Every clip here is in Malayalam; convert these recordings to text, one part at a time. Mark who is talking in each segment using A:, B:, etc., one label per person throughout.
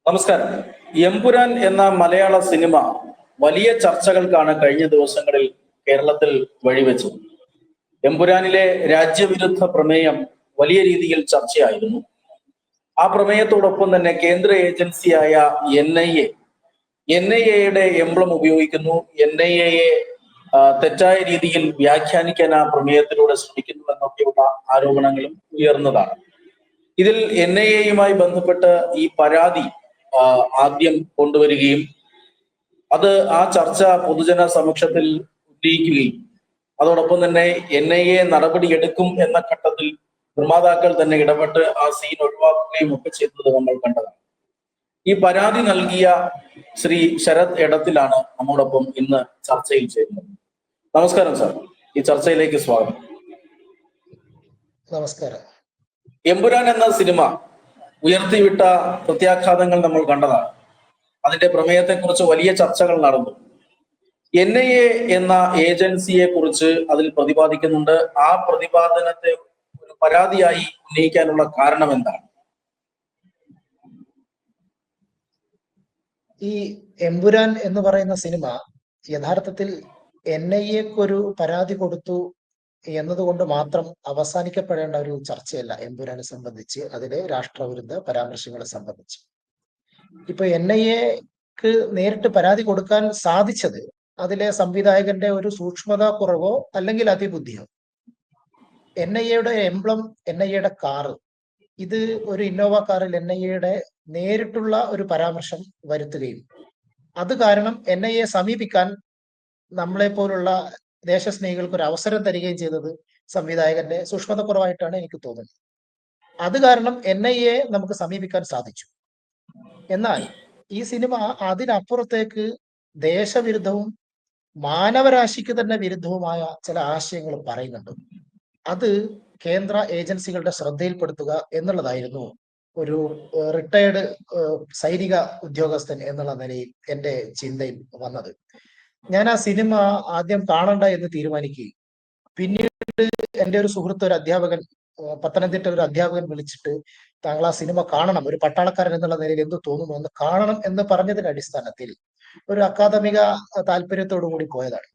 A: നമസ്കാരം. എമ്പുരാൻ എന്ന മലയാള സിനിമ വലിയ ചർച്ചകൾക്കാണ് കഴിഞ്ഞ ദിവസങ്ങളിൽ കേരളത്തിൽ വഴിവെച്ചത്. എമ്പുരാനിലെ രാജ്യവിരുദ്ധ പ്രമേയം വലിയ രീതിയിൽ ചർച്ചയായിരുന്നു. ആ പ്രമേയത്തോടൊപ്പം തന്നെ കേന്ദ്ര ഏജൻസിയായ എൻ ഐ എയുടെ എംബ്ലം ഉപയോഗിക്കുന്നു, എൻ ഐ എയെ തെറ്റായ രീതിയിൽ വ്യാഖ്യാനിക്കാൻ ആ പ്രമേയത്തിലൂടെ ശ്രമിക്കുന്നു എന്നൊക്കെയുള്ള ആരോപണങ്ങളും ഉയർന്നതാണ്. ഇതിൽ എൻ ഐ എയുമായി ബന്ധപ്പെട്ട് ഈ പരാതി ആദ്യം കൊണ്ടുവരികയും അത് ആ ചർച്ച പൊതുജന സമക്ഷത്തിൽ ഉന്നയിക്കുകയും അതോടൊപ്പം തന്നെ എൻ ഐ എ നടപടിയെടുക്കും എന്ന ഘട്ടത്തിൽ നിർമ്മാതാക്കൾ തന്നെ ഇടപെട്ട് ആ സീൻ ഒഴിവാക്കുകയും ഒക്കെ ചെയ്തത് നമ്മൾ കണ്ടതാണ്. ഈ പരാതി നൽകിയ ശ്രീ ശരത് എടത്തിലാണ് നമ്മോടൊപ്പം ഇന്ന് ചർച്ചയിൽ ചേരുന്നത്. നമസ്കാരം സാർ, ഈ ചർച്ചയിലേക്ക് സ്വാഗതം.
B: നമസ്കാരം.
A: എമ്പുരാൻ എന്ന സിനിമ ഉയർത്തിവിട്ട പ്രത്യാഘാതങ്ങൾ നമ്മൾ കണ്ടതാണ്. അതിന്റെ പ്രമേയത്തെക്കുറിച്ച് വലിയ ചർച്ചകൾ നടന്നു. എൻ ഐ എ എന്ന ഏജൻസിയെ കുറിച്ച് അതിൽ പ്രതിപാദിക്കുന്നുണ്ട്. ആ പ്രതിപാദനത്തെ ഒരു പരാതിയായി ഉന്നയിക്കാനുള്ള കാരണം എന്താണ്?
B: ഈ എമ്പുരാൻ എന്ന് പറയുന്ന സിനിമ യഥാർത്ഥത്തിൽ NIA-ക്കൊരു പരാതി കൊടുത്തു എന്നതുകൊണ്ട് മാത്രം അവസാനിക്കപ്പെടേണ്ട ഒരു ചർച്ചയല്ല എമ്പുരാനെ സംബന്ധിച്ച്, അതിലെ രാഷ്ട്രവിരുദ്ധ പരാമർശങ്ങളെ സംബന്ധിച്ച്. ഇപ്പൊ NIA-ക്ക് നേരിട്ട് പരാതി കൊടുക്കാൻ സാധിച്ചത് അതിലെ സംവിധായകന്റെ ഒരു സൂക്ഷ്മത കുറവോ അല്ലെങ്കിൽ അതിബുദ്ധിയോ. NIA-യുടെ എംബ്ലം, NIA-യുടെ കാറ്, ഇത് ഒരു ഇന്നോവ കാറിൽ NIA-യുടെ നേരിട്ടുള്ള ഒരു പരാമർശം വരുത്തുകയും അത് കാരണം NIA സമീപിക്കാൻ നമ്മളെ പോലുള്ള ദേശസ്നേഹികൾക്ക് ഒരു അവസരം തരികയും ചെയ്തത് സംവിധായകന്റെ സൂക്ഷ്മത കുറവായിട്ടാണ് എനിക്ക് തോന്നുന്നത്. അത് കാരണം NIA നമുക്ക് സമീപിക്കാൻ സാധിച്ചു. എന്നാൽ ഈ സിനിമ അതിനപ്പുറത്തേക്ക് ദേശവിരുദ്ധവും മാനവരാശിക്ക് തന്നെ വിരുദ്ധവുമായ ചില ആശയങ്ങൾ പറയുന്നുണ്ട്. അത് കേന്ദ്ര ഏജൻസികളുടെ ശ്രദ്ധയിൽപ്പെടുത്തുക എന്നുള്ളതായിരുന്നു ഒരു റിട്ടയർഡ് സൈനിക ഉദ്യോഗസ്ഥൻ എന്നുള്ള നിലയിൽ എൻ്റെ ചിന്തയിൽ വന്നത്. ഞാൻ ആ സിനിമ ആദ്യം കാണണ്ട എന്ന് തീരുമാനിക്കുകയും പിന്നീട് എൻ്റെ ഒരു സുഹൃത്ത്, ഒരു അധ്യാപകൻ, പത്തനംതിട്ട ഒരു അധ്യാപകൻ വിളിച്ചിട്ട് താങ്കൾ ആ സിനിമ കാണണം, ഒരു പട്ടാളക്കാരൻ എന്നുള്ള നിലയിൽ എന്ത് തോന്നുന്നു എന്ന് കാണണം എന്ന് പറഞ്ഞതിന്റെ അടിസ്ഥാനത്തിൽ ഒരു അക്കാദമിക താല്പര്യത്തോടു കൂടി പോയതാണ്.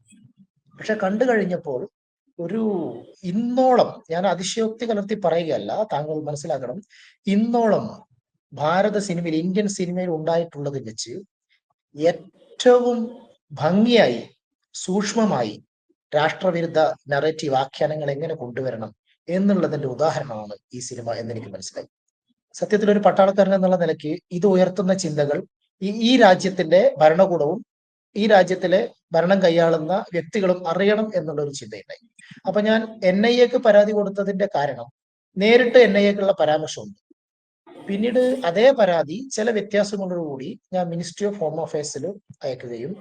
B: പക്ഷെ കണ്ടു കഴിഞ്ഞപ്പോൾ ഒരു ഇന്നോളം, ഞാൻ അതിശയോക്തി കലർത്തി പറയുകയല്ല, താങ്കൾ മനസ്സിലാക്കണം, ഇന്നോളം ഭാരത സിനിമയിൽ, ഇന്ത്യൻ സിനിമയിൽ ഉണ്ടായിട്ടുള്ളതിൽ വെച്ച് ഏറ്റവും ഭംഗിയായി സൂക്ഷ്മമായി രാഷ്ട്രവിരുദ്ധ നറേറ്റീവ് ആഖ്യാനങ്ങൾ എങ്ങനെ കൊണ്ടുവരണം എന്നുള്ളതിന്റെ ഉദാഹരണമാണ് ഈ സിനിമ എന്നെനിക്ക് മനസ്സിലായി. സത്യത്തിൽ ഒരു പട്ടാളക്കാരൻ എന്നുള്ള നിലയ്ക്ക് ഇത് ഉയർത്തുന്ന ചിന്തകൾ ഈ രാജ്യത്തിന്റെ ഭരണകൂടവും ഈ രാജ്യത്തിലെ ഭരണം കൈയാളുന്ന വ്യക്തികളും അറിയണം എന്നുള്ള ഒരു ചിന്തയുണ്ടായി. അപ്പൊ ഞാൻ NIA-ക്ക് പരാതി കൊടുത്തതിന്റെ കാരണം നേരിട്ട് NIA-ക്കുള്ള പരാമർശമുണ്ട്. പിന്നീട് അതേ പരാതി ചില വ്യത്യാസങ്ങളോടുകൂടി ഞാൻ മിനിസ്ട്രി ഓഫ് ഹോം അഫയേഴ്സിൽ അയക്കുകയും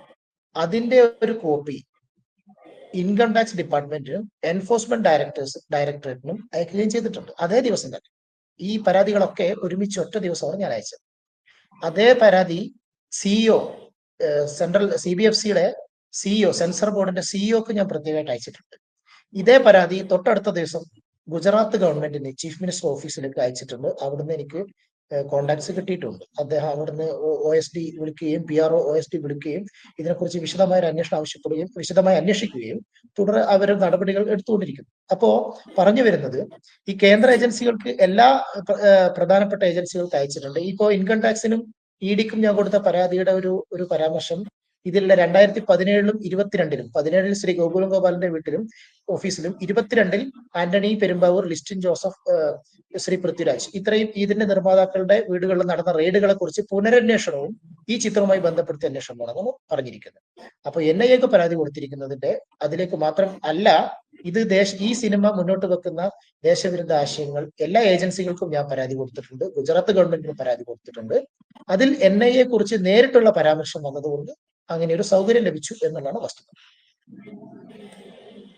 B: അതിന്റെ ഒരു കോപ്പി ഇൻകം ടാക്സ് ഡിപ്പാർട്ട്മെന്റിനും എൻഫോഴ്സ്മെന്റ് ഡയറക്ടറേറ്റിനും അയക്കുകയും ചെയ്തിട്ടുണ്ട്. അതേ ദിവസം തന്നെ ഈ പരാതികളൊക്കെ ഒരുമിച്ച് ഒറ്റ ദിവസമാണ് ഞാൻ അയച്ചത്. അതേ പരാതി CEO, സെൻട്രൽ CBFC-യുടെ CEO, സെൻസർ ബോർഡിന്റെ CEOക്ക് ഞാൻ പ്രത്യേകമായിട്ട് അയച്ചിട്ടുണ്ട്. ഇതേ പരാതി തൊട്ടടുത്ത ദിവസം ഗുജറാത്ത് ഗവൺമെന്റിന് ചീഫ് മിനിസ്റ്റർ ഓഫീസിലേക്ക് അയച്ചിട്ടുണ്ട്. അവിടുന്ന് എനിക്ക് കോണ്ടാക്ട്സ് കിട്ടിയിട്ടുണ്ട്. അദ്ദേഹം അവിടുന്ന് OSD വിളിക്കുകയും PRO OSD വിളിക്കുകയും ഇതിനെക്കുറിച്ച് വിശദമായ ഒരു അന്വേഷണം ആവശ്യപ്പെടുകയും വിശദമായി അന്വേഷിക്കുകയും തുടർ അവർ നടപടികൾ എടുത്തുകൊണ്ടിരിക്കുന്നു. അപ്പോ പറഞ്ഞു വരുന്നത്, ഈ കേന്ദ്ര ഏജൻസികൾക്ക്, എല്ലാ പ്രധാനപ്പെട്ട ഏജൻസികൾക്ക് അയച്ചിട്ടുണ്ട്. ഇപ്പോ ഇൻകം ടാക്സിനും ED-ക്കും ഞാൻ കൊടുത്ത പരാതിയുടെ ഒരു പരാമർശം ഇതിലുള്ള 2017-ലും 22-ലും, 17-ൽ ശ്രീ ഗോകുലം ഗോപാലിന്റെ വീട്ടിലും ഓഫീസിലും, 22-ൽ ആന്റണി പെരുമ്പാവൂർ, ലിസ്റ്റിൻ ജോസഫ്, ശ്രീ പൃഥ്വിരാജ്, ഇത്രയും ഇതിന്റെ നിർമ്മാതാക്കളുടെ വീടുകളിൽ നടന്ന റെയ്ഡുകളെ കുറിച്ച് പുനരന്വേഷണവും ഈ ചിത്രവുമായി ബന്ധപ്പെടുത്തി അന്വേഷണമാണെന്നാണ് പറഞ്ഞിരിക്കുന്നത്. അപ്പൊ NIA-ക്ക് പരാതി കൊടുത്തിരിക്കുന്നതിന്റെ അതിലേക്ക് മാത്രം അല്ല, ഇത് ഈ സിനിമ മുന്നോട്ട് വെക്കുന്ന ദേശവിരുദ്ധ ആശയങ്ങൾ എല്ലാ ഏജൻസികൾക്കും ഞാൻ പരാതി കൊടുത്തിട്ടുണ്ട്. ഗുജറാത്ത് ഗവൺമെന്റിന് പരാതി കൊടുത്തിട്ടുണ്ട്. അതിൽ NIA കുറിച്ച് നേരിട്ടുള്ള പരാമർശം വന്നതുകൊണ്ട് അങ്ങനെ ഒരു സൗകര്യം ലഭിച്ചു എന്നുള്ളതാണ് വസ്തുത.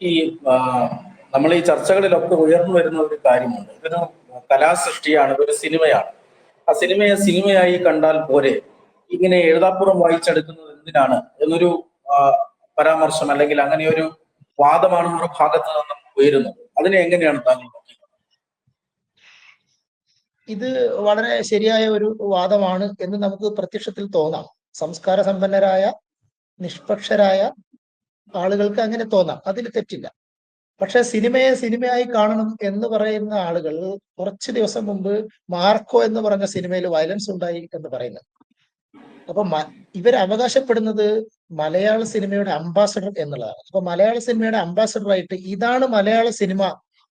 A: ഈ നമ്മൾ ഈ ചർച്ചകളിലൊക്കെ ഉയർന്നു വരുന്ന ഒരു കാര്യമുണ്ട്. ഇതൊരു കലാസൃഷ്ടിയാണ്, ഇതൊരു സിനിമയാണ്. ആ സിനിമയെ സിനിമയായി കണ്ടാൽ പോരെ, ഇങ്ങനെ എഴുതാപ്പുറം വായിച്ചെടുക്കുന്നത് എന്തിനാണ് എന്നൊരു പരാമർശം അല്ലെങ്കിൽ അങ്ങനെ ഒരു വാദമാണ് ഒരു ഭാഗത്ത് നിന്ന് ഉയരുന്നത്. അതിനെ എങ്ങനെയാണ് താങ്കൾ നോക്കിയത്?
B: ഇത് വളരെ ശരിയായ ഒരു വാദമാണ് എന്ന് നമുക്ക് പ്രത്യക്ഷത്തിൽ തോന്നാം. സംസ്കാര സമ്പന്നരായ നിഷ്പക്ഷരായ ആളുകൾക്ക് അങ്ങനെ തോന്നാം, അതിൽ തെറ്റില്ല. പക്ഷെ സിനിമയെ സിനിമയായി കാണണം എന്ന് പറയുന്ന ആളുകൾ കുറച്ച് ദിവസം മുമ്പ് മാർക്കോ എന്ന് പറഞ്ഞ സിനിമയിൽ വയലൻസ് ഉണ്ടായി എന്ന് പറയുന്നത്. അപ്പൊ ഇവർ അവകാശപ്പെടുന്നത് മലയാള സിനിമയുടെ അംബാസഡർ എന്നുള്ളതാണ്. അപ്പൊ മലയാള സിനിമയുടെ അംബാസഡറായിട്ട് ഇതാണ് മലയാള സിനിമ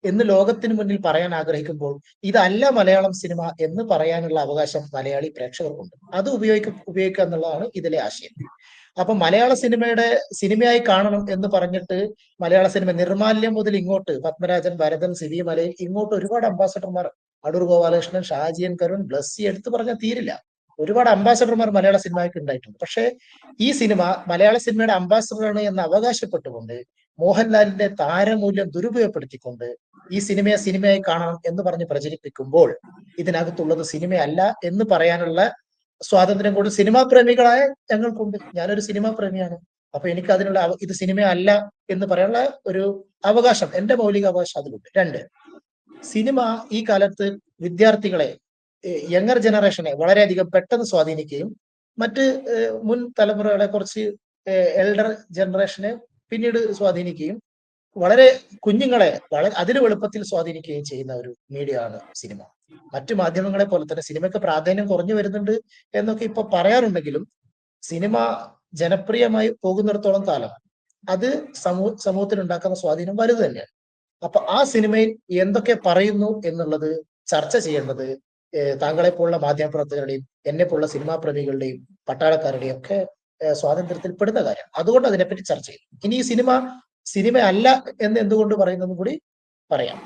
B: എന്ന് ലോകത്തിന് മുന്നിൽ പറയാൻ ആഗ്രഹിക്കുമ്പോൾ ഇതല്ല മലയാളം സിനിമ എന്ന് പറയാനുള്ള അവകാശം മലയാളി പ്രേക്ഷകർക്കുണ്ട്. അത് ഉപയോഗിക്കുക എന്നുള്ളതാണ് ഇതിലെ ആശയം. അപ്പൊ മലയാള സിനിമയുടെ സിനിമയായി കാണണം എന്ന് പറഞ്ഞിട്ട് മലയാള സിനിമ നിർമാല്യം മുതൽ ഇങ്ങോട്ട് പത്മരാജൻ, ഭരതൻ, സിവി മലയിൽ ഇങ്ങോട്ട് ഒരുപാട് അംബാസഡർമാർ, അടൂർ ഗോപാലകൃഷ്ണൻ, ഷാജിയൻ കരുൺ, ബ്ലസ്സി എടുത്തു പറഞ്ഞാൽ തീരില്ല. ഒരുപാട് അംബാസഡർമാർ മലയാള സിനിമയ്ക്ക് ഉണ്ടായിട്ടുണ്ട്. പക്ഷേ ഈ സിനിമ മലയാള സിനിമയുടെ അംബാസഡറാണ് എന്ന് അവകാശപ്പെട്ടുകൊണ്ട് മോഹൻലാലിന്റെ താരമൂല്യം ദുരുപയോഗപ്പെടുത്തിക്കൊണ്ട് ഈ സിനിമയെ സിനിമയായി കാണണം എന്ന് പറഞ്ഞ് പ്രചരിപ്പിക്കുമ്പോൾ ഇതിനകത്തുള്ളത് സിനിമയല്ല എന്ന് പറയാനുള്ള സ്വാതന്ത്ര്യം കൊണ്ട് സിനിമാ പ്രേമികളായ ഞങ്ങൾക്കുണ്ട്. ഞാനൊരു സിനിമാ പ്രേമിയാണ്. അപ്പൊ എനിക്ക് അതിനുള്ള ഇത് സിനിമയല്ല എന്ന് പറയാനുള്ള ഒരു അവകാശം, എന്റെ മൗലിക അവകാശം അതിലുണ്ട്. രണ്ട്, സിനിമ ഈ കാലത്ത് വിദ്യാർത്ഥികളെ, യങ്ങർ ജനറേഷനെ വളരെയധികം പെട്ടെന്ന് സ്വാധീനിക്കുകയും മറ്റ് മുൻ തലമുറകളെ കുറച്ച് എൽഡർ ജനറേഷനെ പിന്നീട് സ്വാധീനിക്കുകയും വളരെ കുഞ്ഞുങ്ങളെ വളരെ അതിലും എളുപ്പത്തിൽ സ്വാധീനിക്കുകയും ചെയ്യുന്ന ഒരു മീഡിയ ആണ് സിനിമ. മറ്റു മാധ്യമങ്ങളെ പോലെ തന്നെ സിനിമയ്ക്ക് പ്രാധാന്യം കുറഞ്ഞു വരുന്നുണ്ട് എന്നൊക്കെ ഇപ്പൊ പറയാറുണ്ടെങ്കിലും സിനിമ ജനപ്രിയമായി പോകുന്നിടത്തോളം കാലം അത് സമൂഹത്തിൽ ഉണ്ടാക്കുന്ന സ്വാധീനം വലുത് തന്നെയാണ്. അപ്പൊ ആ സിനിമയിൽ എന്തൊക്കെ പറയുന്നു എന്നുള്ളത് ചർച്ച ചെയ്യേണ്ടത് താങ്കളെ പോലുള്ള മാധ്യമപ്രവർത്തകരുടെയും എന്നെ പോലുള്ള സിനിമാ പ്രേമികളുടെയും പട്ടാളക്കാരുടെയും ഒക്കെ സ്വാതന്ത്ര്യത്തിൽ പെടുന്ന കാര്യം. അതുകൊണ്ട് അതിനെപ്പറ്റി ചർച്ച ചെയ്യും. ഇനി ഈ സിനിമ അല്ല എന്ന് എന്തുകൊണ്ട് പറയുന്നതും കൂടി പറയാം.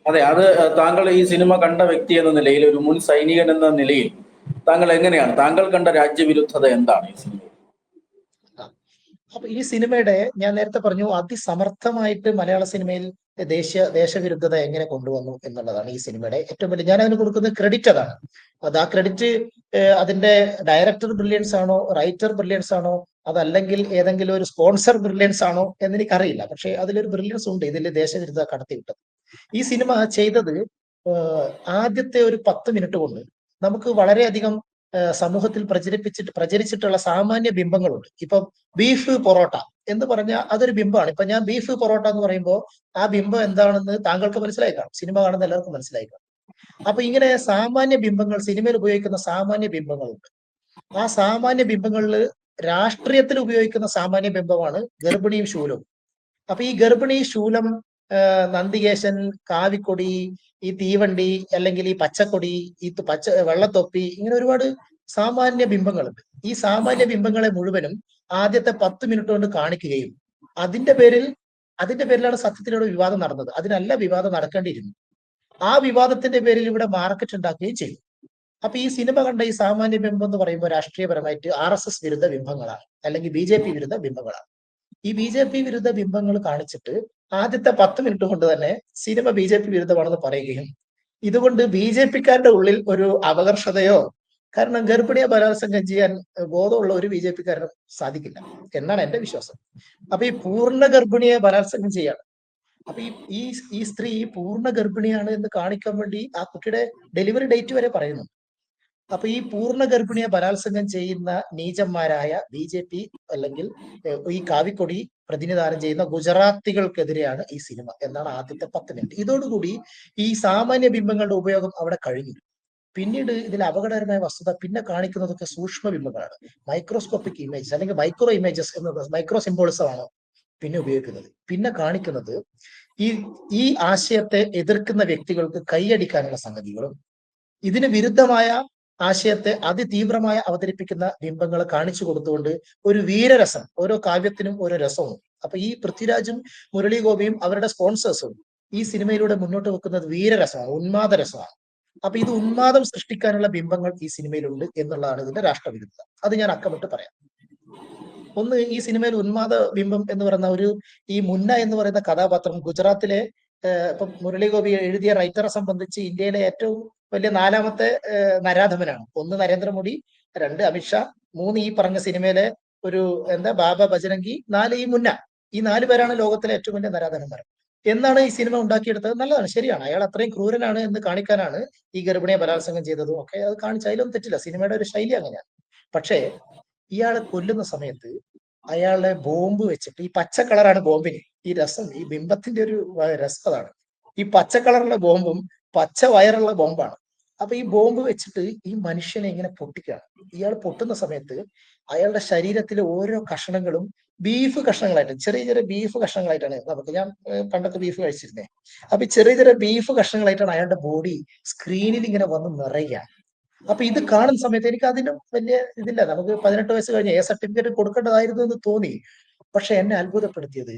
A: അതെ, അത് താങ്കൾ ഈ സിനിമ കണ്ട വ്യക്തി എന്ന നിലയിൽ, ഒരു മുൻ സൈനികൻ എന്ന നിലയിൽ താങ്കൾ എങ്ങനെയാണ്, താങ്കൾ കണ്ട രാജ്യവിരുദ്ധത എന്താണ് ഈ സിനിമ?
B: അപ്പൊ ഈ സിനിമയുടെ ഞാൻ നേരത്തെ പറഞ്ഞു അതിസമർത്ഥമായിട്ട് മലയാള സിനിമയിൽ ദേശവിരുദ്ധത എങ്ങനെ കൊണ്ടുവന്നു എന്നുള്ളതാണ് ഈ സിനിമയുടെ ഏറ്റവും വലിയ, ഞാൻ അതിന് കൊടുക്കുന്ന ക്രെഡിറ്റ് അതാണ്. അത് ആ ക്രെഡിറ്റ് അതിന്റെ ഡയറക്ടർ ബ്രില്യൻസ് ആണോ, റൈറ്റർ ബ്രില്യൻസ് ആണോ, അതല്ലെങ്കിൽ ഏതെങ്കിലും ഒരു സ്പോൺസർ ബ്രില്യൻസ് ആണോ എന്നെനിക്കറിയില്ല. പക്ഷെ അതിലൊരു ബ്രില്യൻസ് ഉണ്ട് ഇതിൽ ദേശവിരുദ്ധത കടത്തിവിട്ടത്. ഈ സിനിമ ചെയ്തത് ആദ്യത്തെ ഒരു 10 മിനിറ്റ് കൊണ്ട് നമുക്ക് വളരെയധികം സമൂഹത്തിൽ പ്രചരിച്ചിട്ടുള്ള സാമാന്യ ബിംബങ്ങളുണ്ട്. ഇപ്പൊ ബീഫ് പൊറോട്ട എന്ന് പറഞ്ഞാൽ അതൊരു ബിംബമാണ്. ഇപ്പൊ ഞാൻ ബീഫ് പൊറോട്ട എന്ന് പറയുമ്പോൾ ആ ബിംബം എന്താണെന്ന് താങ്കൾക്ക് മനസ്സിലായി കാണും, സിനിമ കാണുന്ന എല്ലാവർക്കും മനസ്സിലായി കാണും. അപ്പൊ ഇങ്ങനെ സാമാന്യ ബിംബങ്ങൾ, സിനിമയിൽ ഉപയോഗിക്കുന്ന സാമാന്യ ബിംബങ്ങളുണ്ട്. ആ സാമാന്യ ബിംബങ്ങളിൽ രാഷ്ട്രീയത്തിൽ ഉപയോഗിക്കുന്ന സാമാന്യ ബിംബമാണ് ഗർഭിണിയും ശൂലവും. അപ്പൊ ഈ ഗർഭിണി, ശൂലം, നന്ദികേശൻ, കാവിക്കൊടി, ഈ തീവണ്ടി, അല്ലെങ്കിൽ ഈ പച്ചക്കൊടി, ഈ വെള്ളത്തൊപ്പി, ഇങ്ങനെ ഒരുപാട് സാമാന്യ ബിംബങ്ങളുണ്ട്. ഈ സാമാന്യ ബിംബങ്ങളെ മുഴുവനും ആദ്യത്തെ 10 മിനിറ്റ് കൊണ്ട് കാണിക്കുകയും അതിന്റെ പേരിലാണ് സത്യത്തിലൂടെ വിവാദം നടന്നത്. അതിനല്ല വിവാദം നടക്കേണ്ടിയിരുന്നു. ആ വിവാദത്തിന്റെ പേരിൽ ഇവിടെ മാർക്കറ്റ് ഉണ്ടാക്കുകയും ചെയ്തു. അപ്പൊ ഈ സിനിമ കണ്ട ഈ സാമാന്യ ബിംബം എന്ന് പറയുമ്പോൾ രാഷ്ട്രീയപരമായിട്ട് RSS വിരുദ്ധ ബിംബങ്ങളാണ്, അല്ലെങ്കിൽ BJP വിരുദ്ധ ബിംബങ്ങളാണ്. ഈ BJP വിരുദ്ധ ബിംബങ്ങൾ കാണിച്ചിട്ട് ആദ്യത്തെ 10 മിനിറ്റ് കൊണ്ട് തന്നെ സിനിമ BJP വിരുദ്ധമാണെന്ന് പറയുകയും ഇതുകൊണ്ട് BJPക്കാരുടെ ഉള്ളിൽ ഒരു അപകർഷതയോ, കാരണം ഗർഭിണിയെ ബലാത്സംഗം ചെയ്യാൻ ബോധമുള്ള ഒരു BJPക്കാരനും സാധിക്കില്ല എന്നാണ് എന്റെ വിശ്വാസം. അപ്പൊ ഈ പൂർണ്ണ ഗർഭിണിയെ ബലാത്സംഗം ചെയ്യാണ്. അപ്പൊ ഈ സ്ത്രീ പൂർണ്ണ ഗർഭിണിയാണ് എന്ന് കാണിക്കാൻ വേണ്ടി ആ കുട്ടിയുടെ ഡെലിവറി ഡേറ്റ് വരെ പറയുന്നു. അപ്പൊ ഈ പൂർണ്ണ ഗർഭിണിയെ ബലാത്സംഗം ചെയ്യുന്ന നീചന്മാരായ BJP അല്ലെങ്കിൽ ഈ കാവിക്കൊടി പ്രതിനിധാനം ചെയ്യുന്ന ഗുജറാത്തികൾക്കെതിരെയാണ് ഈ സിനിമ എന്നാണ് ആദ്യത്തെ 10 മിനിറ്റ്. ഇതോടുകൂടി ഈ സാമാന്യ ബിംബങ്ങളുടെ ഉപയോഗം അവിടെ കഴിഞ്ഞു. പിന്നീട് ഇതിൽ അപകടകരമായ വസ്തുത പിന്നെ കാണിക്കുന്നതൊക്കെ സൂക്ഷ്മ ബിംബങ്ങളാണ്, മൈക്രോസ്കോപ്പിക് ഇമേജസ് അല്ലെങ്കിൽ മൈക്രോ ഇമേജസ് എന്നത് മൈക്രോ സിംബോളിസം ആണ് പിന്നെ ഉപയോഗിക്കുന്നത്. പിന്നെ കാണിക്കുന്നത് ഈ ആശയത്തെ എതിർക്കുന്ന വ്യക്തികൾക്ക് കൈയടിക്കാനുള്ള സംഗതികളും ഇതിന് വിരുദ്ധമായ ആശയത്തെ അതിതീവ്രമായി അവതരിപ്പിക്കുന്ന ബിംബങ്ങൾ കാണിച്ചു കൊടുത്തുകൊണ്ട് ഒരു വീരരസം, ഓരോ കാവ്യത്തിനും ഓരോ രസവും. അപ്പൊ ഈ പൃഥ്വിരാജും മുരളി ഗോപിയും അവരുടെ സ്പോൺസേഴ്സും ഈ സിനിമയിലൂടെ മുന്നോട്ട് വെക്കുന്നത് വീരരസമാണ്, ഉന്മാദരസമാണ്. അപ്പൊ ഇത് ഉന്മാദം സൃഷ്ടിക്കാനുള്ള ബിംബങ്ങൾ ഈ സിനിമയിലുണ്ട് എന്നുള്ളതാണ് ഇതിന്റെ രാഷ്ട്രവിരുദ്ധത. അത് ഞാൻ അക്കമിട്ട് പറയാം. ഒന്ന്, ഈ സിനിമയിൽ ഉന്മാദ ബിംബം എന്ന് പറയുന്ന ഈ മുന്ന എന്ന് പറയുന്ന കഥാപാത്രം ഗുജറാത്തിലെ ഇപ്പൊ മുരളി ഗോപി എഴുതിയ റൈറ്ററെ സംബന്ധിച്ച് ഇന്ത്യയിലെ ഏറ്റവും വലിയ 4ാമത്തെ നരാധമനാണ്. 1 നരേന്ദ്രമോദി, 2 അമിത്ഷാ, 3 ഈ പറഞ്ഞ സിനിമയിലെ ബാബ ബജരംഗി, 4 ഈ മുന്ന. ഈ 4 പേരാണ് ലോകത്തിലെ ഏറ്റവും വലിയ നരാധമന്മാർ. എന്നാണ് ഈ സിനിമ ഉണ്ടാക്കിയെടുത്തത്. നല്ലതാണ്, ശരിയാണ്. അയാൾ അത്രയും ക്രൂരനാണ് എന്ന് കാണിക്കാനാണ് ഈ ഗർഭിണിയെ ബലാത്സംഗം ചെയ്തതും ഒക്കെ. അത് കാണിച്ച അതിലൊന്നും തെറ്റില്ല, സിനിമയുടെ ഒരു ശൈലി അങ്ങനെയാണ്. പക്ഷേ ഇയാളെ കൊല്ലുന്ന സമയത്ത് അയാളെ ബോംബ് വെച്ചിട്ട്, ഈ പച്ച കളറാണ് ബോംബിന്, ഈ രസം, ഈ ബിംബത്തിന്റെ ഒരു രസം അതാണ്. ഈ പച്ച കളറുള്ള ബോംബും പച്ച വയറുള്ള ബോംബാണ്. അപ്പൊ ഈ ബോംബ് വെച്ചിട്ട് ഈ മനുഷ്യനെ ഇങ്ങനെ പൊട്ടിക്കുകയാണ്. ഇയാൾ പൊട്ടുന്ന സമയത്ത് അയാളുടെ ശരീരത്തിലെ ഓരോ കഷണങ്ങളും ബീഫ് കഷ്ണങ്ങളായിട്ട്, ചെറിയ ചെറിയ ബീഫ് കഷ്ണങ്ങളായിട്ടാണ് നമുക്ക്, ഞാൻ പണ്ടൊക്കെ ബീഫ് കഴിച്ചിരുന്നേ. അപ്പൊ ഈ ചെറിയ ചെറിയ ബീഫ് കഷ്ണങ്ങളായിട്ടാണ് അയാളുടെ ബോഡി സ്ക്രീനിൽ ഇങ്ങനെ വന്ന് നിറയുക. അപ്പൊ ഇത് കാണുന്ന സമയത്ത് എനിക്ക് അതിനും വലിയ ഇതില്ല, നമുക്ക് 18 വയസ്സ് കഴിഞ്ഞ് സർട്ടിഫിക്കറ്റ് കൊടുക്കേണ്ടതായിരുന്നു എന്ന് തോന്നി. പക്ഷെ എന്നെ അത്ഭുതപ്പെടുത്തിയത്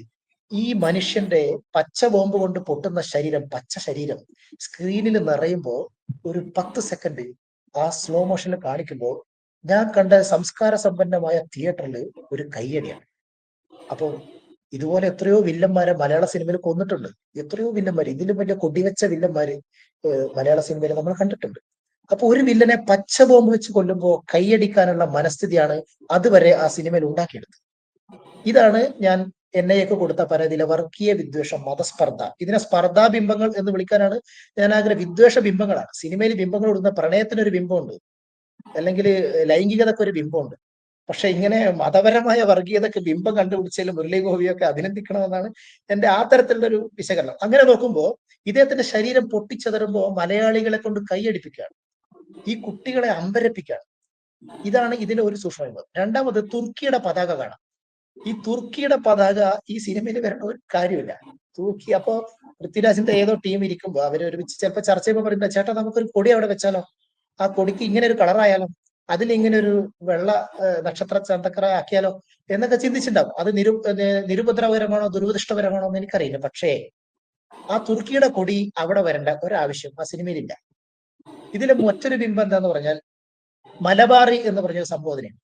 B: ഈ മനുഷ്യന്റെ പച്ച ബോംബ് കൊണ്ട് പൊട്ടുന്ന ശരീരം, പച്ച ശരീരം സ്ക്രീനിൽ നിറയുമ്പോൾ ഒരു 10 സെക്കൻഡ് ആ സ്ലോ മോഷനിൽ കാണിക്കുമ്പോൾ ഞാൻ കണ്ട സംസ്കാര സമ്പന്നമായ തിയേറ്ററിൽ ഒരു കയ്യടിയാണ്. അപ്പൊ ഇതുപോലെ എത്രയോ വില്ലന്മാരെ മലയാള സിനിമയിൽ കൊന്നിട്ടുണ്ട്. എത്രയോ വില്ലന്മാര്, ഇതിലും വലിയ കൊടിവെച്ച വില്ലന്മാര് മലയാള സിനിമയിൽ നമ്മൾ കണ്ടിട്ടുണ്ട്. അപ്പൊ ഒരു വില്ലനെ പച്ച ബോംബ് വെച്ച് കൊല്ലുമ്പോൾ കൈയടിക്കാനുള്ള മനസ്ഥിതിയാണ് അതുവരെ ആ സിനിമയിൽ ഉണ്ടാക്കിയെടുത്തത്. ഇതാണ് ഞാൻ NIA കൊടുത്ത പരാതിയിലെ വർഗീയ വിദ്വേഷം, മതസ്പർദ്ധ. ഇതിനെ സ്പർദ്ധാ ബിംബങ്ങൾ എന്ന് വിളിക്കാനാണ് ഞാൻ ആഗ്രഹം. വിദ്വേഷ ബിംബങ്ങളാണ് സിനിമയിൽ. ബിംബങ്ങൾ ഇടുന്ന പ്രണയത്തിനൊരു ബിംബമുണ്ട്, അല്ലെങ്കിൽ ലൈംഗികതയ്ക്ക് ഒരു ബിംബമുണ്ട്. പക്ഷെ ഇങ്ങനെ മതപരമായ വർഗീയതയ്ക്ക് ബിംബം കണ്ടുപിടിച്ചതിൽ മുരളി ഗോപിയൊക്കെ അഭിനന്ദിക്കണമെന്നാണ് എന്റെ ആ തരത്തിലുള്ള ഒരു വിശകലനം. അങ്ങനെ നോക്കുമ്പോൾ ഇദ്ദേഹത്തിന്റെ ശരീരം പൊട്ടിച്ചതറുമ്പോൾ മലയാളികളെ കൊണ്ട് കൈയടിപ്പിക്കുകയാണ്, ഈ കുട്ടികളെ അമ്പരപ്പിക്കുകയാണ്. ഇതാണ് ഇതിലെ ഒരു സൂക്ഷ്മം. രണ്ടാമത് തുർക്കിയുടെ പതാക കാണാം. ഈ തുർക്കിയുടെ പതാക ഈ സിനിമയിൽ വരേണ്ട ഒരു കാര്യമില്ല. തുർക്കി, അപ്പോ പൃഥ്വിരാജിന്റെ ഏതോ ടീം ഇരിക്കുമ്പോ അവര് ഒരുമിച്ച് ചിലപ്പോൾ ചർച്ച ചെയ്യുമ്പോൾ പറയുമ്പോ, ചേട്ടാ നമുക്കൊരു കൊടി അവിടെ വെച്ചാലോ, ആ കൊടിക്ക് ഇങ്ങനെ ഒരു കളറായാലോ, അതിൽ ഇങ്ങനെ ഒരു വെള്ള നക്ഷത്ര ചന്തക്കറ ആക്കിയാലോ എന്നൊക്കെ ചിന്തിച്ചിട്ടുണ്ടാവും. അത് നിരുപദ്രവകരമാണോ ദുരുപദിഷ്ടപരമാണോ എന്ന് എനിക്കറിയില്ല. പക്ഷേ ആ തുർക്കിയുടെ കൊടി അവിടെ വരേണ്ട ഒരാവശ്യം ആ സിനിമയിലില്ല. ഇതിലെ മറ്റൊരു ബിംബം എന്താന്ന് പറഞ്ഞാൽ മലബാറി എന്ന് പറഞ്ഞൊരു സംബോധനയാണ്.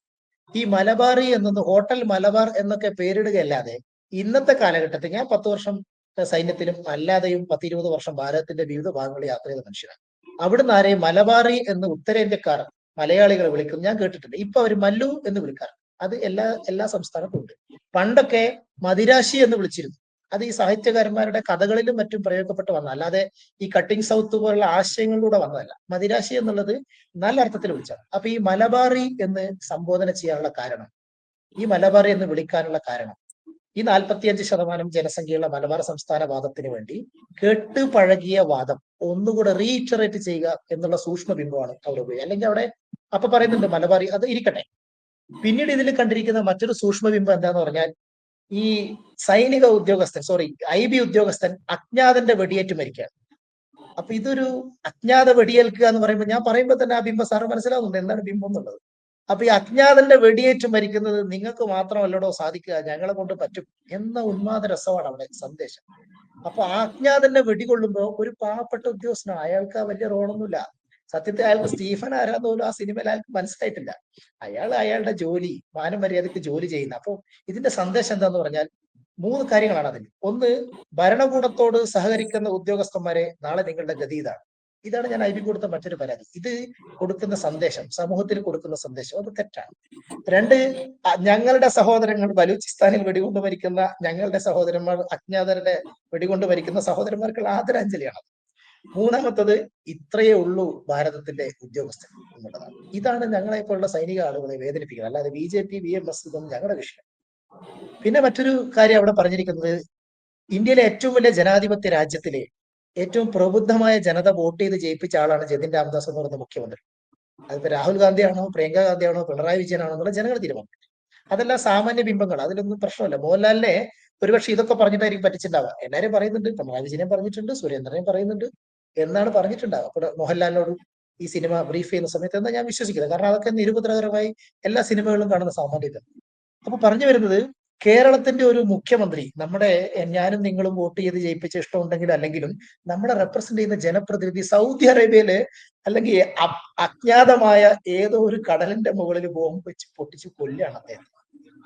B: ഈ മലബാറി എന്നത് ഹോട്ടൽ മലബാർ എന്നൊക്കെ പേരിടുകയല്ലാതെ ഇന്നത്തെ കാലഘട്ടത്തിൽ, ഞാൻ 10 വർഷം സൈന്യത്തിലും അല്ലാതെയും 10-20 വർഷം ഭാരതത്തിന്റെ വിവിധ ഭാഗങ്ങളിൽ യാത്ര ചെയ്ത മനുഷ്യരാണ്. അവിടുന്ന് ആരെയും മലബാറി എന്ന് ഉത്തരേന്ത്യക്കാർ മലയാളികൾ വിളിക്കും ഞാൻ കേട്ടിട്ടുണ്ട്. ഇപ്പൊ അവർ മല്ലു എന്ന് വിളിക്കാറ്. അത് എല്ലാ സംസ്ഥാനത്തും ഉണ്ട്. പണ്ടൊക്കെ മദിരാശി എന്ന് വിളിച്ചിരുന്നു. അത് ഈ സാഹിത്യകാരന്മാരുടെ കഥകളിലും മറ്റും പ്രയോഗപ്പെട്ട് വന്ന, അല്ലാതെ ഈ കട്ടിംഗ് സൗത്ത് പോലുള്ള ആശയങ്ങളിലൂടെ വന്നതല്ല. മദിരാശി എന്നുള്ളത് നല്ല അർത്ഥത്തിൽ വിളിച്ചാണ്. അപ്പൊ ഈ മലബാറി എന്ന് സംബോധന ചെയ്യാനുള്ള കാരണം, ഈ മലബാറി എന്ന് വിളിക്കാനുള്ള കാരണം, ഈ 45% ജനസംഖ്യയുള്ള മലബാർ സംസ്ഥാന വാദത്തിന് വേണ്ടി കേട്ട് പഴകിയ വാദം ഒന്നുകൂടെ റീഇറ്ററേറ്റ് ചെയ്യുക എന്നുള്ള സൂക്ഷ്മ ബിംബമാണ് അവിടെ ഉപയോഗിക്കുക. അല്ലെങ്കിൽ അവിടെ അപ്പൊ പറയുന്നുണ്ട് മലബാറി, അത് ഇരിക്കട്ടെ. പിന്നീട് ഇതിൽ കണ്ടിരിക്കുന്ന മറ്റൊരു സൂക്ഷ്മ ബിംബം എന്താന്ന് പറഞ്ഞാൽ, ഈ സൈനിക ഉദ്യോഗസ്ഥൻ, IB ഉദ്യോഗസ്ഥൻ അജ്ഞാതന്റെ വെടിയേറ്റ് മരിക്കുകയാണ്. അപ്പൊ ഇതൊരു അജ്ഞാത വെടിയേൽക്കുക എന്ന് പറയുമ്പോൾ, ഞാൻ പറയുമ്പോൾ തന്നെ ആ ബിംബം സാറ് മനസ്സിലാവുന്നുണ്ട് എന്താണ് ബിംബം എന്നുള്ളത്. അപ്പൊ ഈ അജ്ഞാതന്റെ വെടിയേറ്റ് മരിക്കുന്നത് നിങ്ങൾക്ക് മാത്രമല്ലടോ സാധിക്കുക, ഞങ്ങളെ കൊണ്ട് പറ്റും എന്ന ഉന്മാദ രസമാണ് അവിടെ സന്ദേശം. അപ്പൊ ആ അജ്ഞാതന്റെ വെടികൊള്ളുമ്പോ ഒരു പാവപ്പെട്ട ഉദ്യോഗസ്ഥനാണ്, അയാൾക്ക് ആ വലിയ റോളൊന്നുമില്ല. സത്യത്തിൽ അയാൾക്ക് സ്റ്റീഫൻ ആരാന്ന് പോലും ആ സിനിമയിൽ അയാൾക്ക് മനസ്സിലായിട്ടില്ല. അയാളുടെ ജോലി, മാനം മര്യാദയ്ക്ക് ജോലി ചെയ്യുന്ന. അപ്പൊ ഇതിന്റെ സന്ദേശം എന്താന്ന് പറഞ്ഞാൽ 3 കാര്യങ്ങളാണ് അതിൽ. ഒന്ന്, ഭരണകൂടത്തോട് സഹകരിക്കുന്ന ഉദ്യോഗസ്ഥന്മാരെ നാളെ നിങ്ങളുടെ ഗതി ഇതാണ്. ഇതാണ് ഞാൻ IB കൊടുത്ത മറ്റൊരു പരാതി. ഇത് കൊടുക്കുന്ന സന്ദേശം, സമൂഹത്തിൽ കൊടുക്കുന്ന സന്ദേശം അത് തെറ്റാണ്. 2, ഞങ്ങളുടെ സഹോദരങ്ങൾ ബലൂചിസ്ഥാനിൽ വെടികൊണ്ട് മരിക്കുന്ന ഞങ്ങളുടെ സഹോദരന്മാർ, അജ്ഞാതരുടെ വെടികൊണ്ട് മരിക്കുന്ന സഹോദരന്മാർക്കുള്ള ആദരാഞ്ജലിയാണ്. 3-മത്തത്, ഇത്രയേ ഉള്ളൂ ഭാരതത്തിന്റെ ഉദ്യോഗസ്ഥൻ എന്നുള്ളതാണ്. ഇതാണ് ഞങ്ങളെ പോലുള്ള സൈനിക ആളുകളെ വേദനിപ്പിക്കുന്നത്, അല്ലാതെ BJP VMS ഇതൊന്നും ഞങ്ങളുടെ വിഷയം. പിന്നെ മറ്റൊരു കാര്യം അവിടെ പറഞ്ഞിരിക്കുന്നത്, ഇന്ത്യയിലെ ഏറ്റവും വലിയ ജനാധിപത്യ രാജ്യത്തിലെ ഏറ്റവും പ്രബുദ്ധമായ ജനത വോട്ട് ചെയ്ത് ജയിപ്പിച്ച ആളാണ് ജതിൻ രാംദാസ് എന്ന് പറയുന്ന മുഖ്യമന്ത്രി. അതിപ്പോ രാഹുൽ ഗാന്ധിയാണോ, പ്രിയങ്ക ഗാന്ധിയാണോ, പിണറായി വിജയനാണോ എന്നുള്ള ജനങ്ങൾ തീരുമാനിക്കും. അതെല്ലാം സാമാന്യ ബിംബങ്ങൾ, അതിലൊന്നും പ്രശ്നമല്ല. മോഹൻലാലിനെ ഒരുപക്ഷെ ഇതൊക്കെ പറഞ്ഞിട്ടായിരിക്കും പറ്റിച്ചിട്ടുണ്ടാവുക. എല്ലാവരും പറയുന്നുണ്ട്, പിണറായി വിജയനെ പറഞ്ഞിട്ടുണ്ട്, സുരേന്ദ്രനെ പറയുന്നുണ്ട് എന്നാണ് പറഞ്ഞിട്ടുണ്ടാവുക. അപ്പൊ മോഹൻലാലിനോട് ഈ സിനിമ ബ്രീഫ് ചെയ്യുന്ന സമയത്ത് എന്നാ ഞാൻ വിശ്വസിക്കുന്നത്. കാരണം അതൊക്കെ നിരുപദ്രവകരമായി എല്ലാ സിനിമകളിലും കാണുന്ന സാമാന്യത. അപ്പൊ പറഞ്ഞു വരുന്നത്, കേരളത്തിന്റെ ഒരു മുഖ്യമന്ത്രി, നമ്മുടെ ഞാനും നിങ്ങളും വോട്ട് ചെയ്ത് ജയിപ്പിച്ച ഇഷ്ടമുണ്ടെങ്കിലും അല്ലെങ്കിലും നമ്മളെ റെപ്രസെന്റ് ചെയ്യുന്ന ജനപ്രതിനിധി സൗദി അറേബ്യയില് അല്ലെങ്കിൽ അജ്ഞാതമായ ഏതോ ഒരു കടലിന്റെ മുകളിൽ ബോംബ് വെച്ച് പൊട്ടിച്ച് കൊല്ലുകയാണ് അദ്ദേഹം